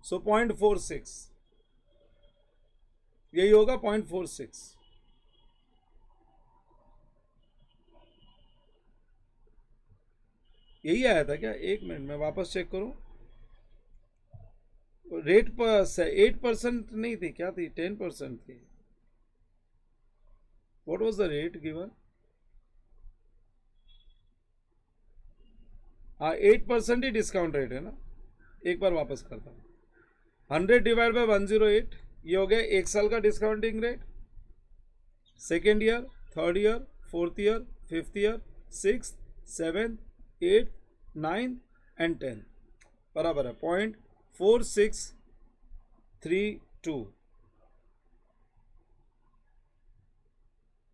सो 0.46, यही होगा 0.46। यही आया था क्या? एक मिनट मैं वापस चेक करूं। रेट पर 8% नहीं थी, क्या थी? 10% थी। What was the rate given? हाँ, 8% ही डिस्काउंट रेट है ना। एक बार वापस करता हूँ। 100 डिवाइड बाय 108, ये हो गया 1 साल का discounting rate. Second year, third year, fourth year, fifth year, six, seven, 8, 9 and 10 बराबर है 0.4632।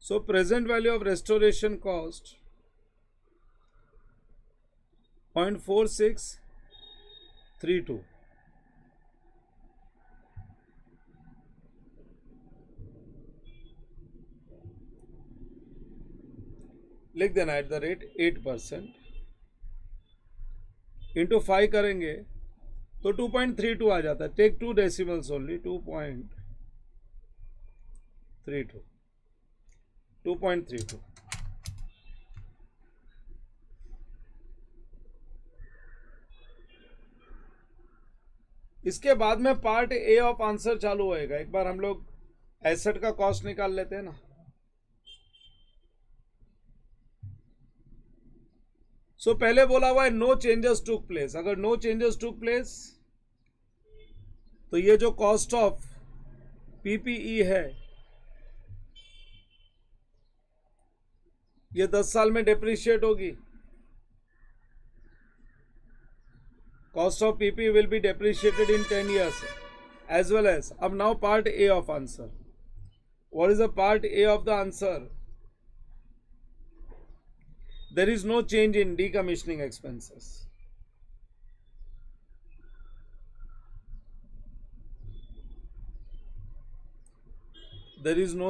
So present value of restoration cost 0.4632। लिख देना एट द रेट 8% इंटू 5 करेंगे तो 2.32 आ जाता है। Take 2 decimals only, 2.32। इसके बाद में पार्ट ए ऑफ आंसर चालू होएगा। एक बार हम लोग एसेट का कॉस्ट निकाल लेते हैं ना। सो पहले बोला हुआ है नो चेंजेस टुक प्लेस। अगर नो चेंजेस टुक प्लेस तो ये जो कॉस्ट ऑफ पीपीई है ये 10 साल में डिप्रिशिएट होगी। Cost of PP will be depreciated in 10 years as well as। अब now part A of answer. What is the part A of the answer? There is no change in decommissioning expenses। There is no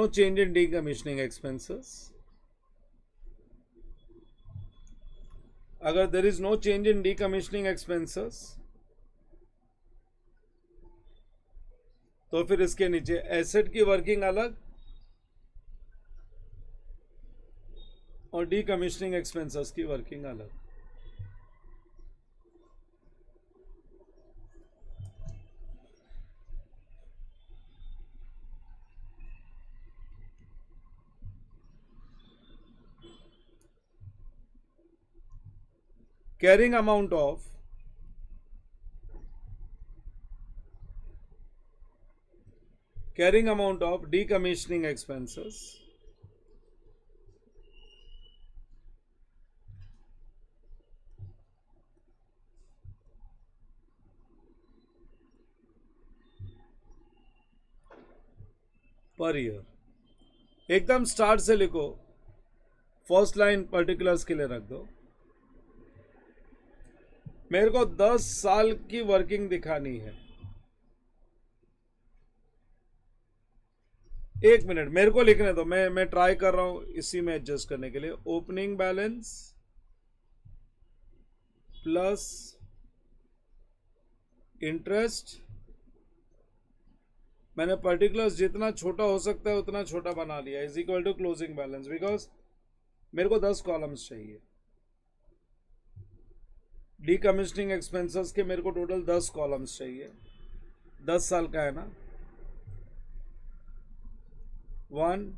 change in decommissioning expenses। अगर there is no change in decommissioning expenses तो फिर इसके नीचे एसेट की वर्किंग अलग और डीकमीशनिंग एक्सपेंसेस की वर्किंग अलग। Carrying amount of decommissioning expenses per year. एकदम स्टार्ट से लिखो, फर्स्ट लाइन पर्टिकुलर्स के लिए रख दो। मेरे को 10 साल की वर्किंग दिखानी है। एक मिनट मेरे को लिखने दो, मैं ट्राई कर रहा हूं इसी में एडजस्ट करने के लिए। ओपनिंग बैलेंस प्लस इंटरेस्ट, मैंने पर्टिकुलर्स जितना छोटा हो सकता है उतना छोटा बना लिया, is equal to closing balance. Because मेरे को 10 कॉलम्स चाहिए। डीकमीशनिंग एक्सपेंसेस के मेरे को टोटल 10 कॉलम्स चाहिए। 10 साल का है ना। 1,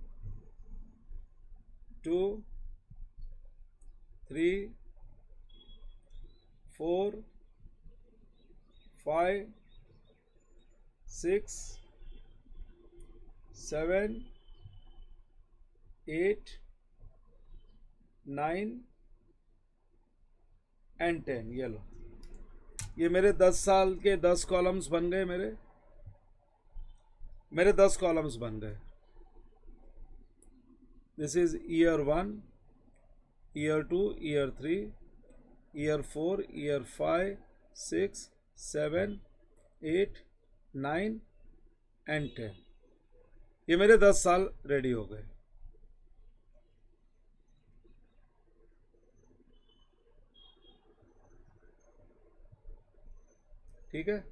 2, 3, 4, 5 6 7 8 9 एंड 10। ये लो, ये मेरे 10 साल के 10 कॉलम्स बन गए। मेरे 10 कॉलम्स बन गए। This is year 1, year 2, year 3, year 4, year 5 6 7 8 9 and 10। ये मेरे 10 साल रेडी हो गए। ठीक है,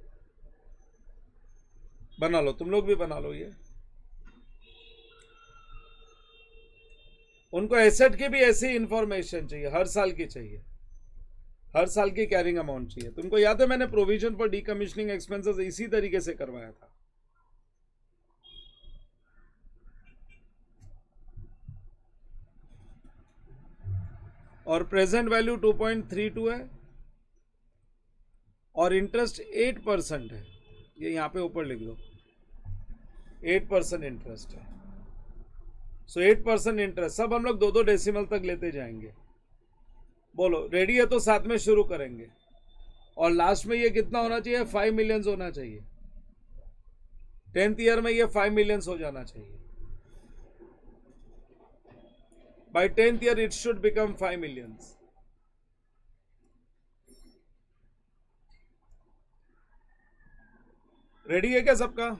बना लो, तुम लोग भी बना लो। ये उनको एसेट की भी ऐसी इंफॉर्मेशन चाहिए, हर साल की चाहिए, हर साल की कैरिंग अमाउंट चाहिए। तुमको याद है मैंने प्रोविजन फॉर डीकमीशनिंग एक्सपेंसेस इसी तरीके से करवाया था। और प्रेजेंट वैल्यू 2.32 है और इंटरेस्ट 8% है। ये यहां पे ऊपर लिख दो, 8% इंटरेस्ट है। सो 8% इंटरेस्ट, सब हम लोग 2-2 डेसिमल तक लेते जाएंगे। बोलो रेडी है तो साथ में शुरू करेंगे। और लास्ट में ये कितना होना चाहिए? 5 मिलियंस होना चाहिए। 10th ईयर में ये 5 मिलियंस हो जाना चाहिए। By 10th year it should become 5 millions. Ready है क्या सबका?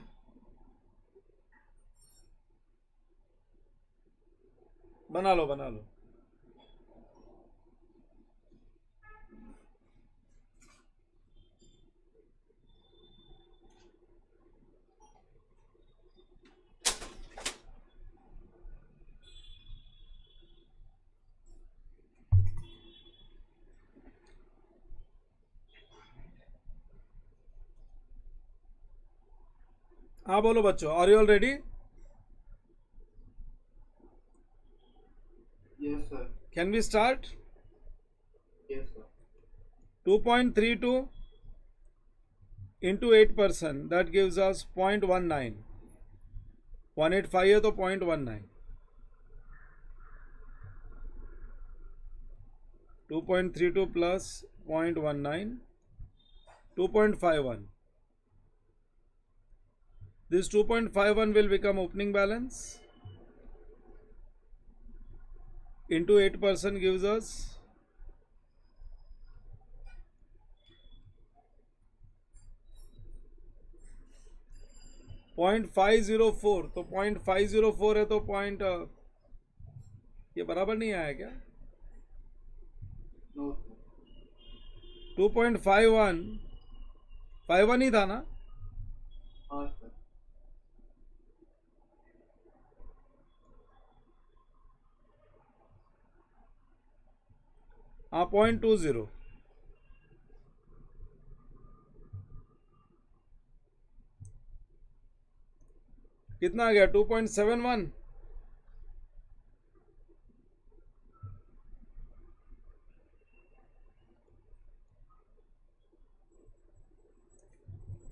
बना लो बना लो। हाँ बोलो बच्चों, are you all ready? Yes, sir. Can we start? Yes, sir. 2.32 into 8%, that gives us 0.19। 185 है तो 0.19। 2.32 plus 0.19, 2.51। This 2.51 will become opening balance into 8% gives us 0.504। तो 0.504 है तो पॉइंट, ये बराबर नहीं आया क्या? No, sir. 2.51 51 ही था ना? हाँ, sir. हाँ 0.20। कितना आ गया? 2.71।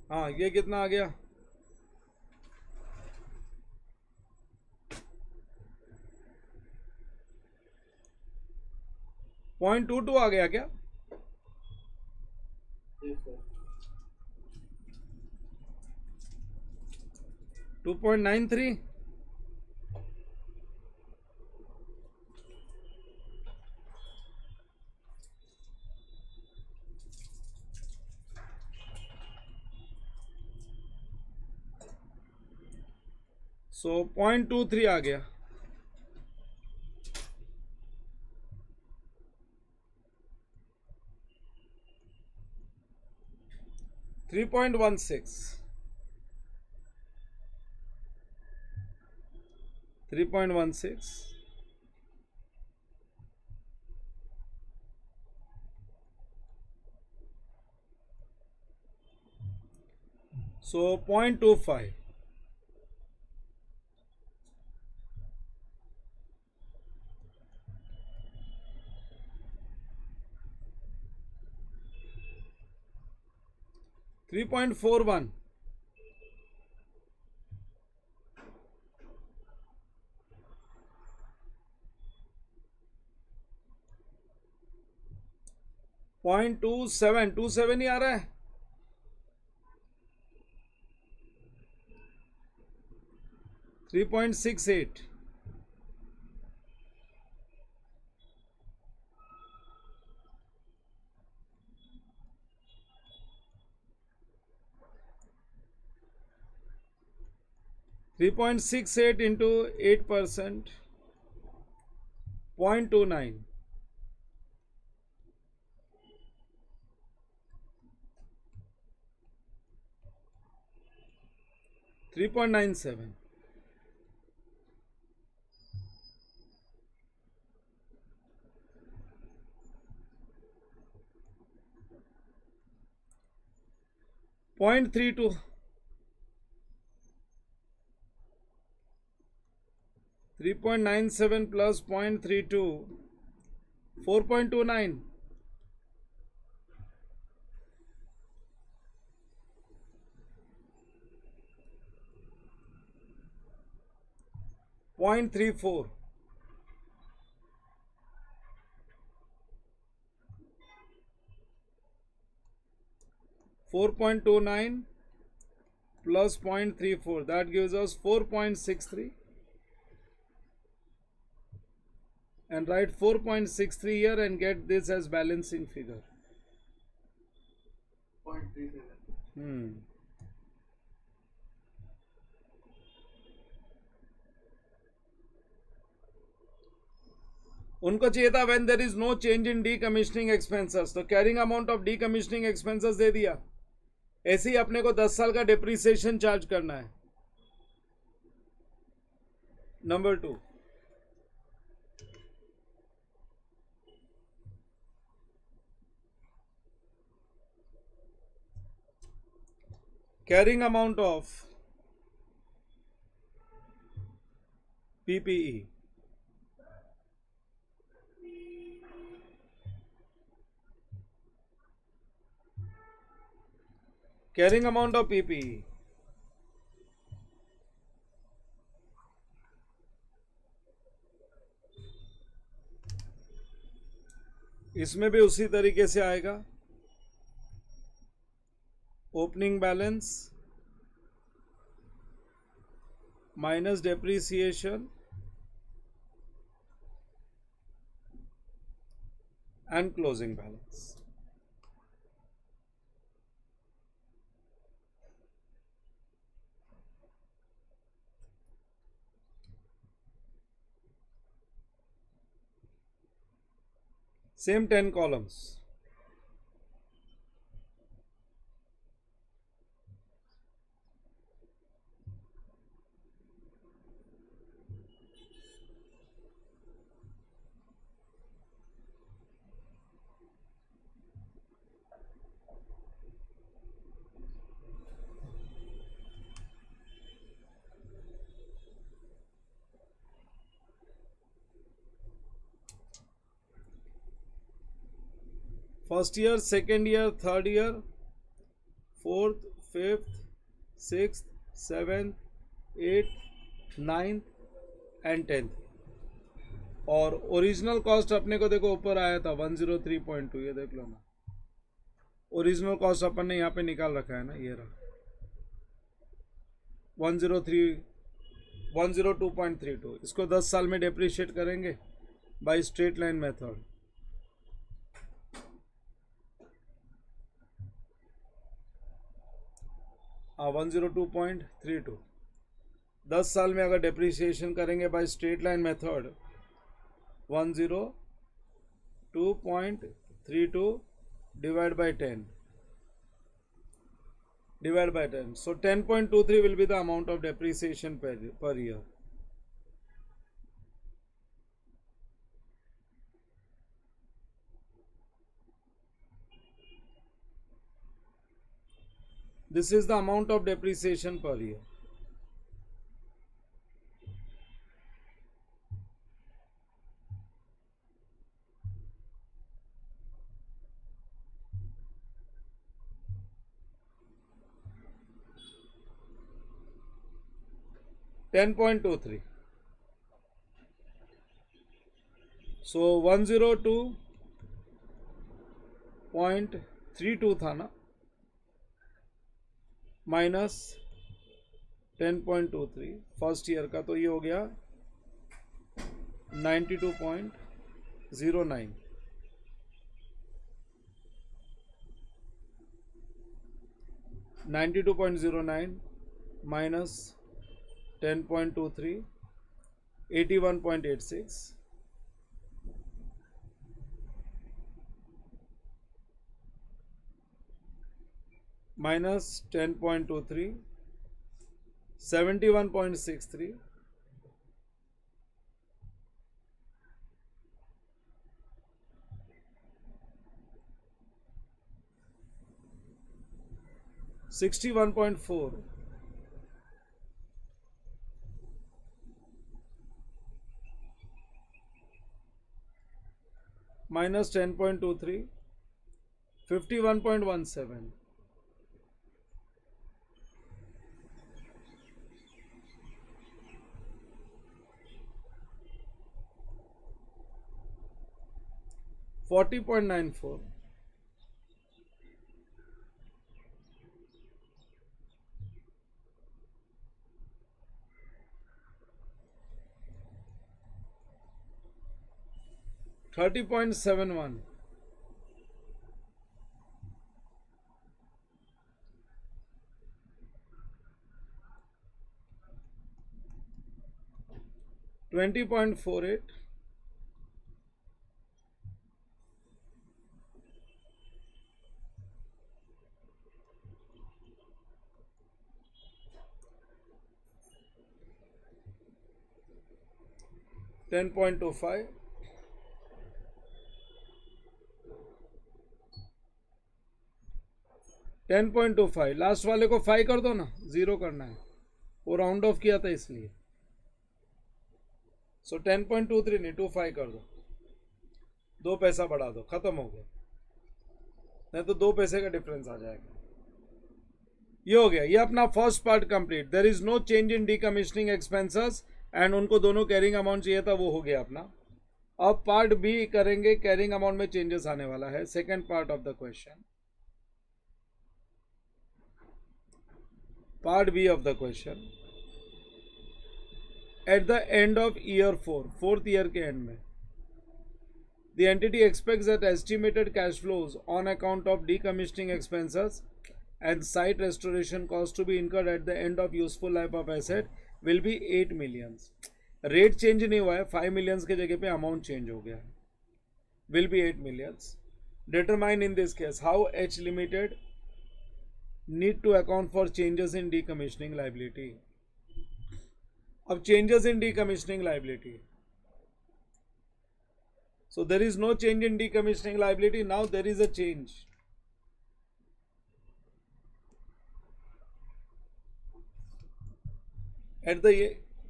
हाँ ये कितना आ गया? 0.22 आ गया क्या? Yes, sir. 2.93। सो 0.23 आ गया। 3.16। 3.16। सो 0.25। 3.41. पॉइंट 27 ही आ रहा है. 3.68. 3.68 into 8%. 0.29. 3.97. 0.32. 3.97 plus 0.32. 4.29. 0.34. 4.29 plus 0.34, that gives us 4.63, and write 4.63 here and get this as balancing figure. 0.37. उनको चाहिए था when there is no change in decommissioning expenses, तो carrying amount of decommissioning expenses दे दिया. ऐसे ही अपने को 10 साल का डेप्रिसिएशन चार्ज करना है. Number 2, carrying amount of PPE. Carrying amount of PPE. इसमें भी उसी तरीके से आएगा. Opening balance minus depreciation and closing balance. Same 10 columns. First year, second year, third year, fourth, fifth, sixth, seventh, eighth, ninth and 10th. और ओरिजिनल कॉस्ट अपने को देखो ऊपर आया था 103.2, ये देख लो ना. ओरिजिनल कॉस्ट अपन ने यहाँ पे निकाल रखा है ना, ये रहा 102.32. इसको 10 साल में डेप्रिशिएट करेंगे बाय स्ट्रेट लाइन मेथड. हाँ 102.32. 10 साल में अगर डेप्रिसिएशन करेंगे by straight line method 102.32 divide by 10. So 10.23 will be the amount of depreciation per year. This is the amount of depreciation per year. 10.23. So 102.32 था ना, माइनस 10.23 फर्स्ट ईयर का, तो ये हो गया 92.09. माइनस 10.23 81.86 माइनस 10.23 71.63 61.4 minus 10.23 51.17 40.94 30.71 20.48 10.25 10.25 लास्ट वाले को 5 कर दो ना, 0 करना है, वो राउंड ऑफ किया था इसलिए. सो 10.23 नहीं 25 कर दो, 2 पैसा बढ़ा दो, खत्म हो गया. नहीं तो 2 पैसे का डिफरेंस आ जाएगा. ये हो गया, ये अपना first part complete. There is no change in decommissioning expenses and उनको दोनों कैरिंग अमाउंट चाहिए था, वो हो गया अपना. अब पार्ट बी करेंगे, कैरिंग अमाउंट में चेंजेस आने वाला है. Second part of the question, part B of the question. At the end of year 4, fourth year के एंड में, the entity expects that estimated cash flows on account of decommissioning expenses and site restoration costs to be incurred at the end of useful life of asset will be 8 millions. Rate change नहीं हुआ है, 5 millions के जगह पे अमाउंट चेंज हो गया है. will be 8 millions. Determine in this case how H Limited need to account for changes in decommissioning liability. अब changes in decommissioning liability. So there is no change in decommissioning liability. Now there is a change.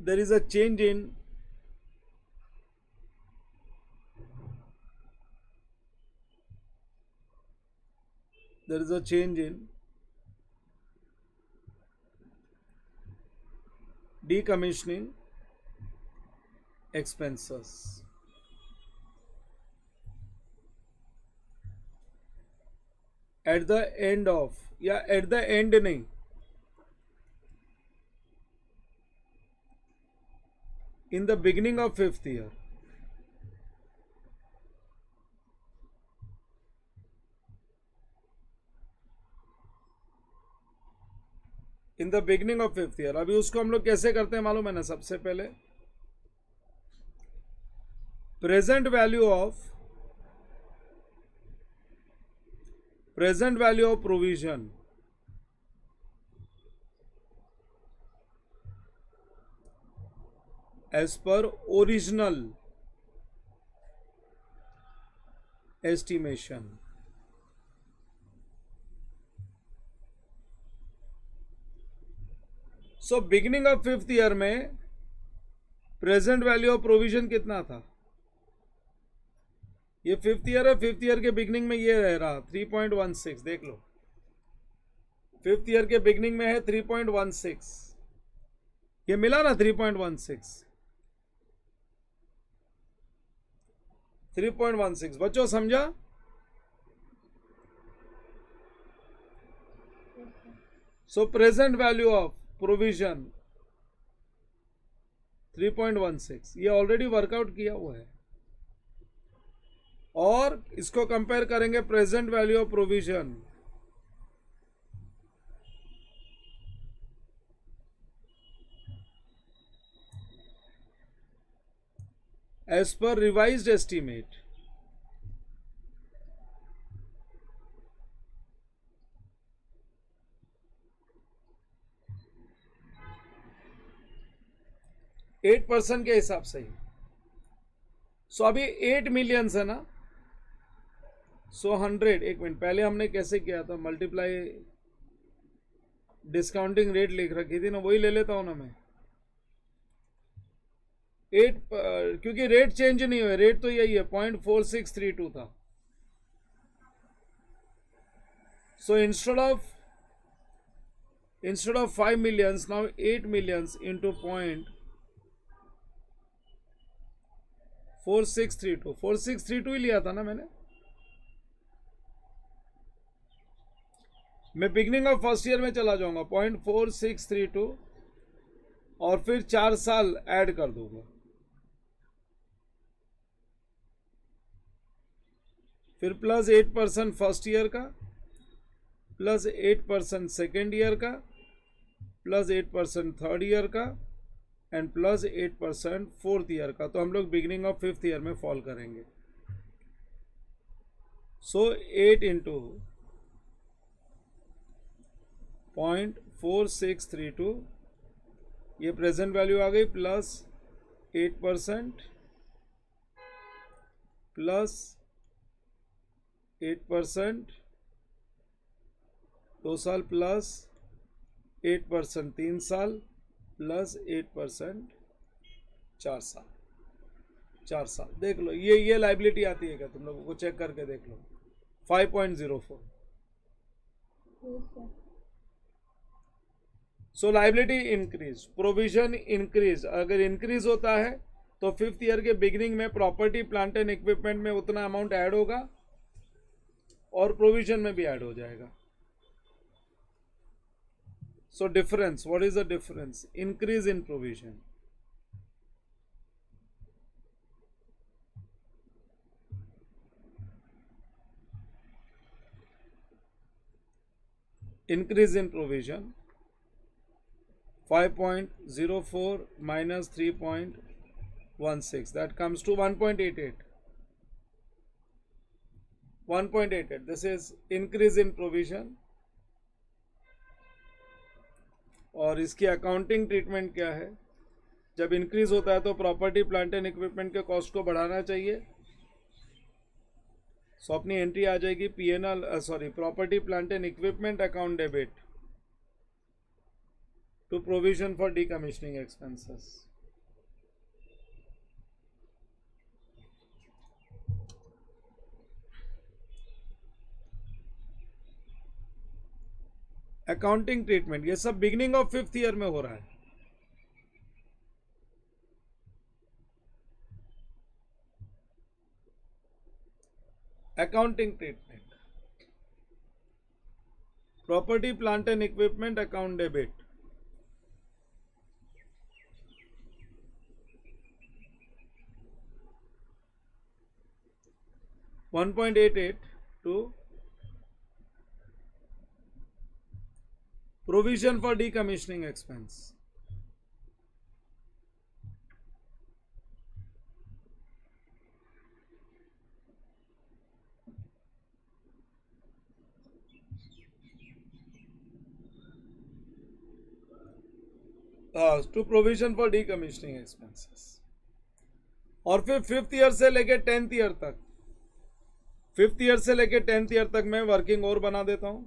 There is a change in decommissioning expenses. At the end of, या at the end नहीं, in the beginning of 5th year. In the beginning of 5th year. अभी उसको हम लोग कैसे करते हैं मालूम है ना. सबसे पहले present value of provision as per original estimation. So beginning of 5th year में प्रेजेंट वैल्यू ऑफ प्रोविजन कितना था. ये 5th ईयर है, 5th ईयर के बिगनिंग में ये रह रहा 3.16. देख लो 5th ईयर के बिगनिंग में है 3.16. ये मिला ना 3.16, 3.16 बच्चों समझा? सो प्रेजेंट वैल्यू ऑफ प्रोविजन 3.16, ये ऑलरेडी वर्कआउट किया हुआ है। और इसको कंपेयर करेंगे present value of provision as per revised estimate. Eight percent के हिसाब से ही। सो अभी 8 मिलियंस है ना, सो 100, एक मिनट पहले हमने कैसे किया था, मल्टीप्लाई डिस्काउंटिंग रेट लिख रखी थी ना, वही ले लेता हूं ना मैं। 8 क्योंकि रेट चेंज नहीं हुए, रेट तो यही है 0.4632 था। So instead of 5 millions now 8 millions into 4632 ही लिया था ना मैंने। मैं बिगनिंग ऑफ फर्स्ट ईयर में चला जाऊंगा 0.4632 और फिर 4 साल ऐड कर दूंगा, फिर प्लस 8% फर्स्ट ईयर का, प्लस 8% सेकेंड ईयर का, प्लस 8% थर्ड ईयर का, एंड प्लस 8% फोर्थ ईयर का। तो हम लोग बिगिनिंग ऑफ फिफ्थ ईयर में फॉल करेंगे। सो 8 इंटू 0.4632, ये प्रेजेंट वैल्यू आ गई, प्लस 8% प्लस 8% 2 साल, प्लस 8% 3 साल, प्लस 8% 4 साल। 4 साल देख लो, ये लाइबिलिटी आती है क्या? तुम लोगों को चेक करके देख लो। 5.04। सो लाइबिलिटी इंक्रीज, प्रोविजन इंक्रीज। अगर इंक्रीज होता है तो फिफ्थ ईयर के बिगिनिंग में प्रॉपर्टी प्लांट एंड इक्विपमेंट में उतना अमाउंट ऐड होगा और प्रोविजन में भी ऐड हो जाएगा। So difference, what is the difference? Increase in provision. Increase in provision 5.04 minus 3.16, that comes to 1.88. 1.88, this is increase in provision। और इसकी अकाउंटिंग ट्रीटमेंट क्या है? जब इंक्रीज होता है तो प्रॉपर्टी प्लांट एंड इक्विपमेंट के कॉस्ट को बढ़ाना चाहिए। सो अपनी एंट्री आ जाएगी PNL, property plant and equipment account debit to provision for decommissioning expenses. Accounting treatment ये सब बिगिनिंग ऑफ फिफ्थ ईयर में हो रहा है। Accounting treatment, property plant and equipment account debit, $1.88 to provision for decommissioning expense। To provision for decommissioning expenses. और फिर फिफ्थ ईयर से लेके 10th ईयर तक, फिफ्थ ईयर से लेके 10th ईयर तक मैं वर्किंग और बना देता हूं।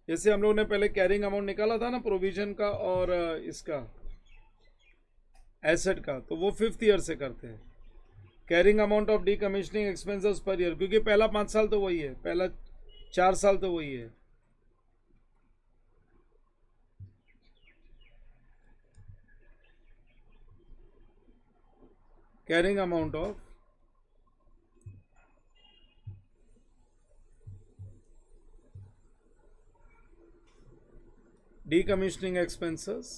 जैसे हम लोगों ने पहले कैरिंग अमाउंट निकाला था ना प्रोविजन का और इसका एसेट का, तो वो फिफ्थ ईयर से करते हैं। Carrying amount of decommissioning expenses per year, क्योंकि पहला 5 साल तो वही है, पहला 4 साल तो वही है। Carrying amount of decommissioning expenses,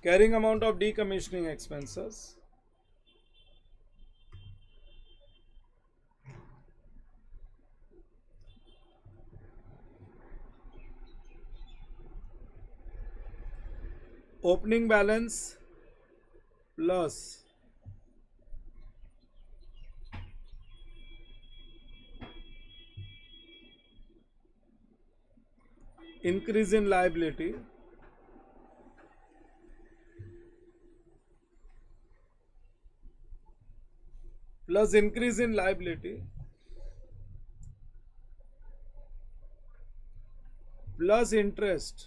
carrying amount of decommissioning expenses, opening balance plus increase in liability plus increase in liability plus interest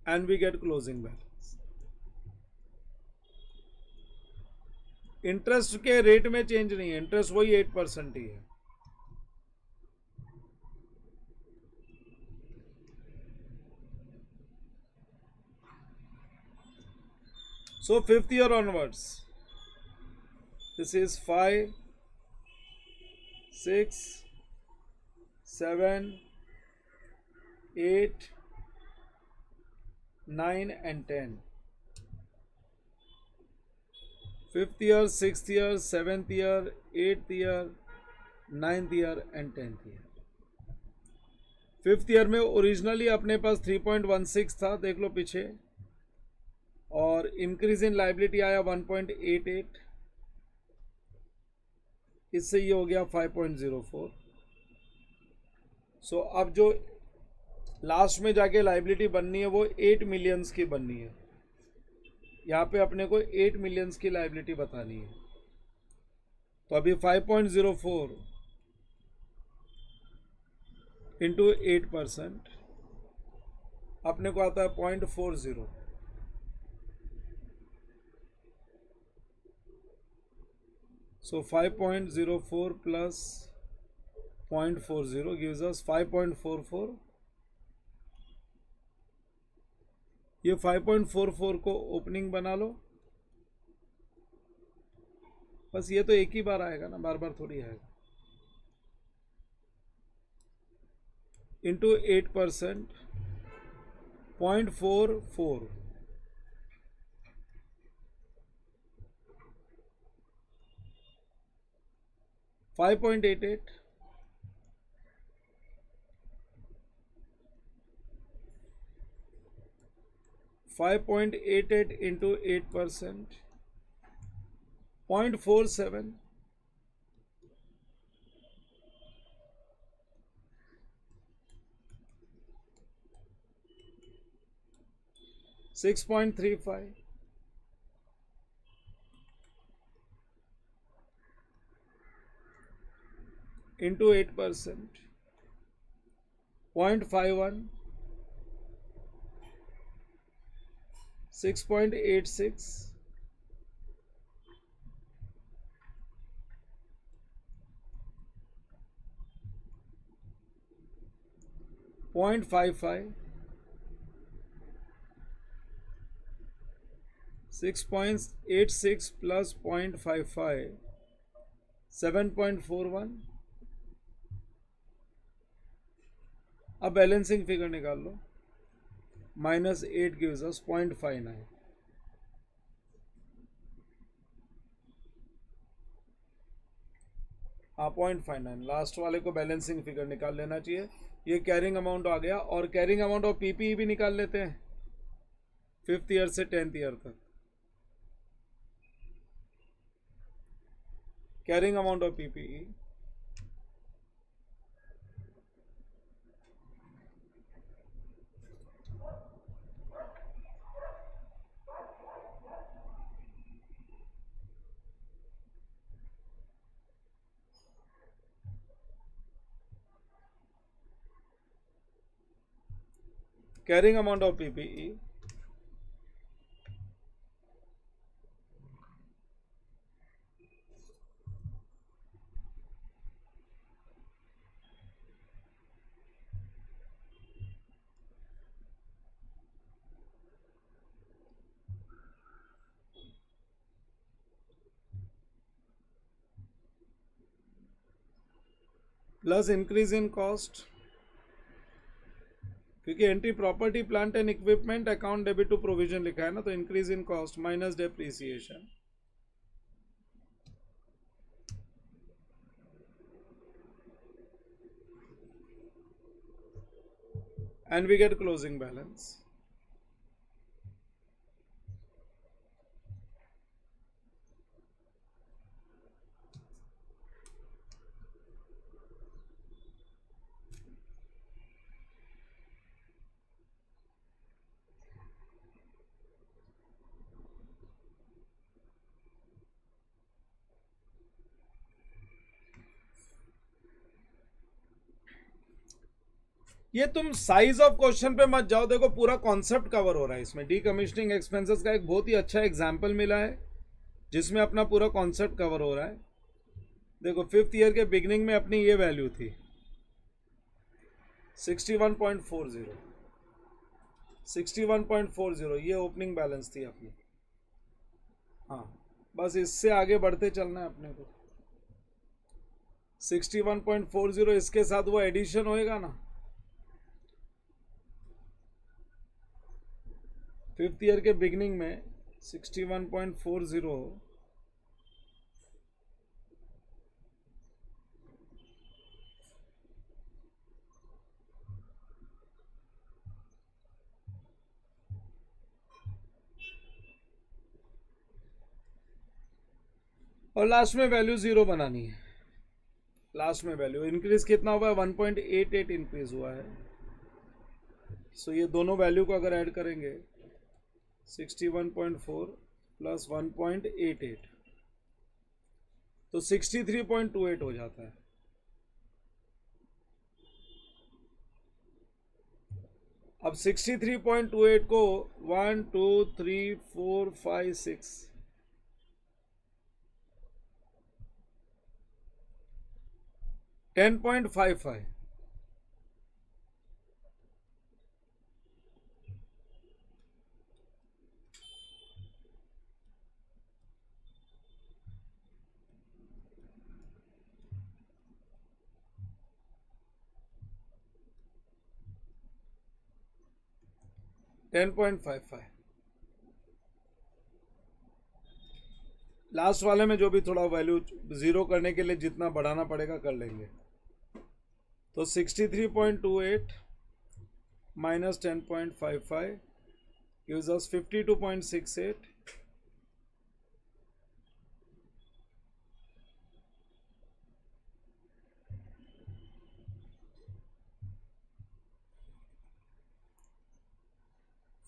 and we get closing balance. Interest के रेट में चेंज नहीं है, इंटरेस्ट वही 8% ही है। So 5th year onwards, this is 5, 6, 7, 8, 9 and 10. 5th year, 6th year, 7th year, 8th year, 9th year and 10th year. 5th year में ओरिजिनली अपने पास 3.16 था, देख लो पीछे, और इंक्रीज इन लाइबिलिटी आया 1.88, इससे ये हो गया 5.04। सो अब जो लास्ट में जाके लाइबिलिटी बननी है वो 8 मिलियंस की बननी है। यहाँ पे अपने को 8 मिलियंस की लाइबिलिटी बतानी है। तो अभी 5.04 इंटू 8% अपने को आता है 0.40। So 5.04 plus 0.40 gives us 5.44। ये 5.44 को ओपनिंग बना लो, बस ये तो एक ही बार आएगा ना, बार बार थोड़ी आएगा। Into 8%, 0.44, 5.88, 5.88 into 8%, 0.47, 6.35, into 8%, 0.51, 6.86, 0.55, 6.86 plus 0.55, 7.41। अब बैलेंसिंग फिगर निकाल लो, -8 gives us 0.59। हाँ 0.59, लास्ट वाले को बैलेंसिंग फिगर निकाल लेना चाहिए। ये कैरिंग अमाउंट आ गया, और कैरिंग अमाउंट ऑफ पीपीई भी निकाल लेते हैं 5th ईयर से 10th ईयर तक। Carrying amount of PPE carrying amount of PPE plus increase in cost, क्योंकि entry property plant and equipment account debit to provision लिखा है ना, तो increase in cost minus depreciation, and we get closing balance. ये तुम साइज ऑफ क्वेश्चन पे मत जाओ, देखो पूरा कॉन्सेप्ट कवर हो रहा है इसमें। डीकमीशनिंग एक्सपेंसेस का एक बहुत ही अच्छा एग्जाम्पल मिला है जिसमें अपना पूरा कॉन्सेप्ट कवर हो रहा है। देखो 5th ईयर के बिगिनिंग में अपनी ये वैल्यू थी 61.40, 61.40 ये ओपनिंग बैलेंस थी अपनी। हाँ, बस इससे आगे बढ़ते चलना है अपने को। 61.40 इसके साथ वो एडिशन होएगा ना, 5th ईयर के बिगिनिंग में 61.40 और लास्ट में वैल्यू 0 बनानी है। लास्ट में वैल्यू इंक्रीज कितना हुआ है, 1.88 इंक्रीज हुआ है। सो ये दोनों वैल्यू को अगर ऐड करेंगे 61.4 प्लस 1.88 तो 63.28 हो जाता है। अब 63.28 को 1 2 3 4 5 6 10.55 10.55 लास्ट वाले में जो भी थोड़ा वैल्यू 0 करने के लिए जितना बढ़ाना पड़ेगा कर लेंगे। तो 63.28 minus 10.55 gives us 52.68।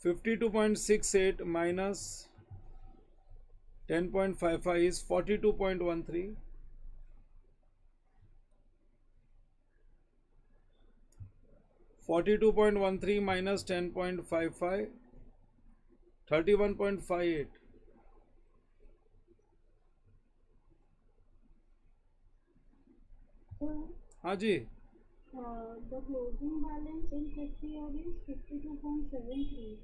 $52.68 minus 10.55 is 42.13। 42.13 minus 10.55 31.58। हाँ जी, the closing balance in 50 year is 52.73.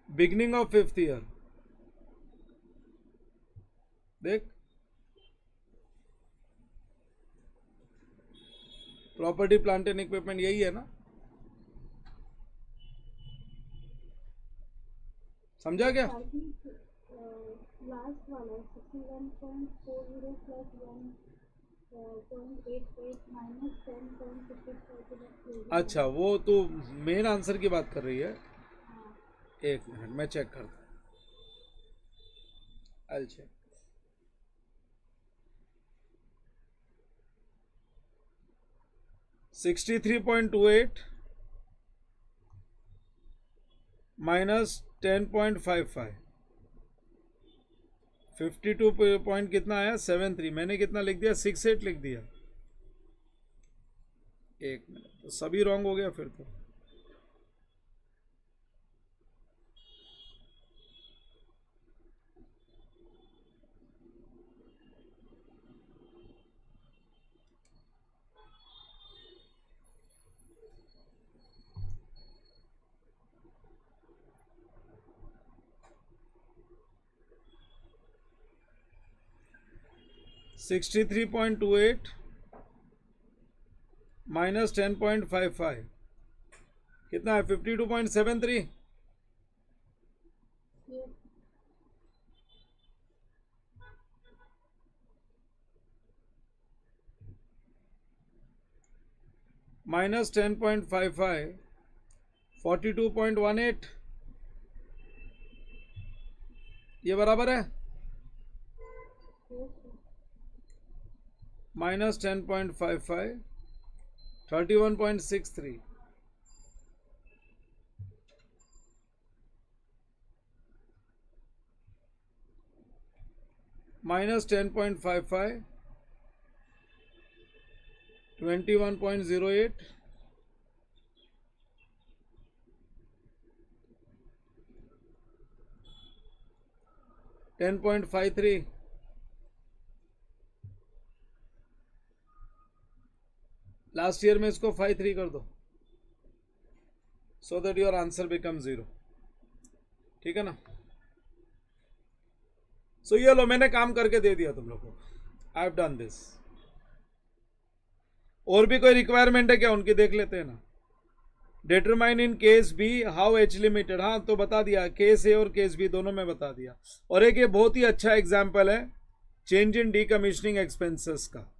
Beginning of 5th year देख, प्रॉपर्टी प्लांट एंड इक्विपमेंट यही है ना, समझा क्या? लास्ट वाला 61.40 plus 1.88 minus 10.55। अच्छा, वो तो मेन आंसर की बात कर रही है। एक मिनट मैं चेक करता हूँ, I'll check। $63.28 माइनस 10.55 52 पॉइंट कितना आया 73, मैंने कितना लिख दिया 68 लिख दिया। एक मिनट, तो सभी रॉन्ग हो गया फिर तो। 63.28 माइनस 10.55 कितना है? 52.73। Yes. माइनस 10.55 42.18 ये बराबर है? Yes, sir. Minus 10.55 31.63 minus 10.55 21.08 10.53 last year में इसको 53 कर दो so that your answer become 0। ठीक है ना? सो ये लो, मैंने काम करके दे दिया तुम लोगों को। I have done this. और भी कोई रिक्वायरमेंट है क्या उनकी? देख लेते हैं ना। Determine in case B how H limited, हाँ तो बता दिया, केस ए और केस बी दोनों में बता दिया। और एक ये बहुत ही अच्छा एग्जाम्पल है चेंज इन डीकमीशनिंग एक्सपेंसेस का।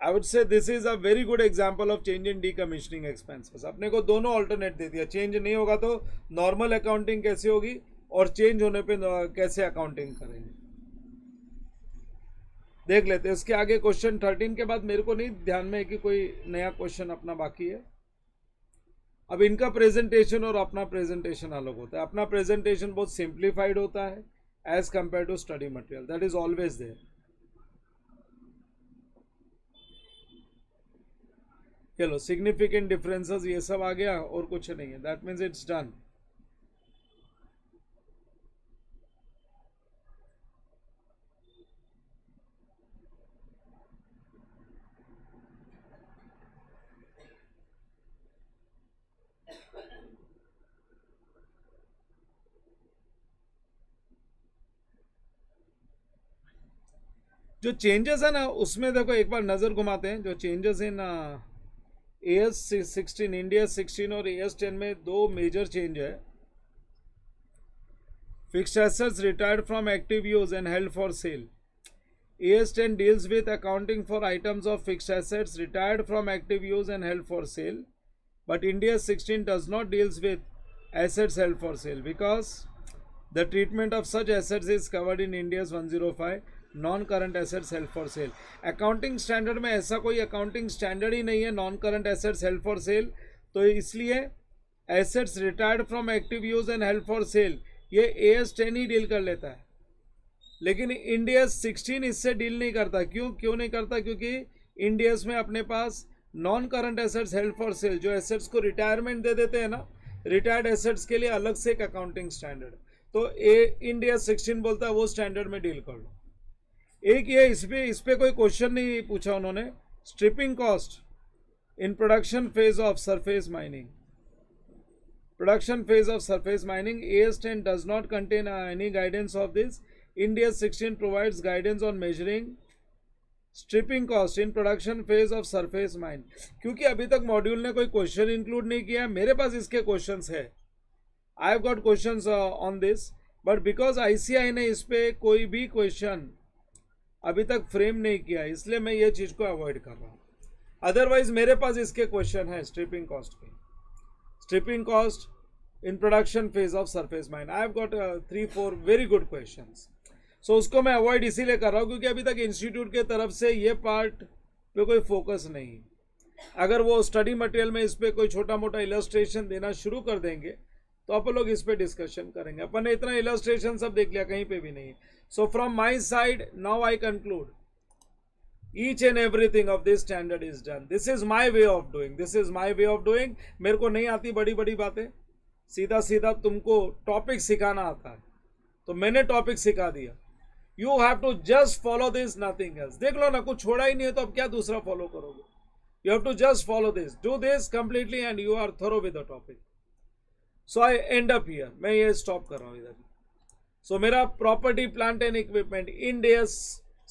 I would say this is a very good example of change in decommissioning expenses. अपने को दोनों ऑल्टरनेट दे दिया। चेंज नहीं होगा तो नॉर्मल अकाउंटिंग कैसे होगी, और चेंज होने पे कैसे अकाउंटिंग करेंगे, देख लेते हैं। इसके आगे क्वेश्चन 13 के बाद मेरे को नहीं ध्यान में है कि कोई नया क्वेश्चन अपना बाकी है। अब इनका प्रेजेंटेशन और अपना प्रेजेंटेशन अलग होता है। अपना प्रेजेंटेशन बहुत सिंप्लीफाइड होता है as compare to study material, that is always there. चलो, सिग्निफिकेंट डिफरेंसेस ये सब आ गया और कुछ नहीं है, दैट मीन्स इट्स डन। जो चेंजेस है ना उसमें देखो एक बार नजर घुमाते हैं। जो चेंजेस इन AS 16, इंडिया 16 और AS 10 में दो मेजर चेंज है। Fixed assets retired from active use and held for cell. AS 10 deals with accounting for items of fixed assets retired from active use and held for sale, but India 16 does not deals with assets held for sale because the treatment of such assets is covered in India's 105 non current assets held for cell. Accounting standard में ऐसा कोई अकाउंटिंग स्टैंडर्ड ही नहीं है non current assets held for cell, तो इसलिए assets retired from active use and held for cell ये AS 10 ही डील कर लेता है, लेकिन इंडिया 16 इससे डील नहीं करता। क्यों नहीं करता? क्योंकि इंडियस में अपने पास non current assets held for sale, जो एसेट्स को रिटायरमेंट दे देते हैं ना, रिटायर्ड एसेट्स के लिए अलग से एक अकाउंटिंग स्टैंडर्ड, तो इंडिया 16 बोलता है वो स्टैंडर्ड में डील कर लो। एक ये इस पे कोई क्वेश्चन नहीं पूछा उन्होंने। Stripping cost in production phase of surface mining, production phase of surface mining AS 10 does not contain any guidance of this. India 16 provides guidance on measuring stripping cost in production phase of surface mine. क्योंकि अभी तक मॉड्यूल ने कोई क्वेश्चन इंक्लूड नहीं किया है, मेरे पास इसके क्वेश्चंस है, आई have got questions on this, but because ICAI ने इस पे कोई भी क्वेश्चन अभी तक फ्रेम नहीं किया, इसलिए मैं ये चीज को अवॉइड कर रहा हूँ। अदरवाइज मेरे पास इसके क्वेश्चन है स्ट्रिपिंग कॉस्ट के। Stripping cost in production phase of surface mine, I have got 3-4 very good questions. So उसको मैं अवॉइड इसीलिए कर रहा हूँ क्योंकि अभी तक इंस्टीट्यूट के तरफ से ये पार्ट पे कोई फोकस नहीं। अगर वो स्टडी मटेरियल में इस पर कोई छोटा मोटा इलस्ट्रेशन देना शुरू कर देंगे तो अपन लोग इस पे डिस्कशन करेंगे। अपन ने इतना इलस्ट्रेशन सब देख लिया, कहीं पे भी नहीं। So from my side now I conclude each and everything of this standard is done. This is my way of doing, this is my way of doing. मेरे को नहीं आती बड़ी बड़ी बातें, सीधा सीधा तुमको टॉपिक सिखाना आता है, तो मैंने टॉपिक सिखा दिया। You have to just follow this, nothing else. देख लो ना, कुछ छोड़ा ही नहीं है तो अब क्या दूसरा फॉलो करोगे? You have to just follow this, do this completely and you are thorough with the topic. So I end up here, मैं ये स्टॉप कर रहा हूँ इधर। सो मेरा property plant and equipment Ind AS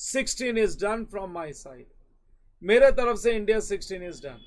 16 is done from my side. मेरे तरफ से इंडिया 16 is done.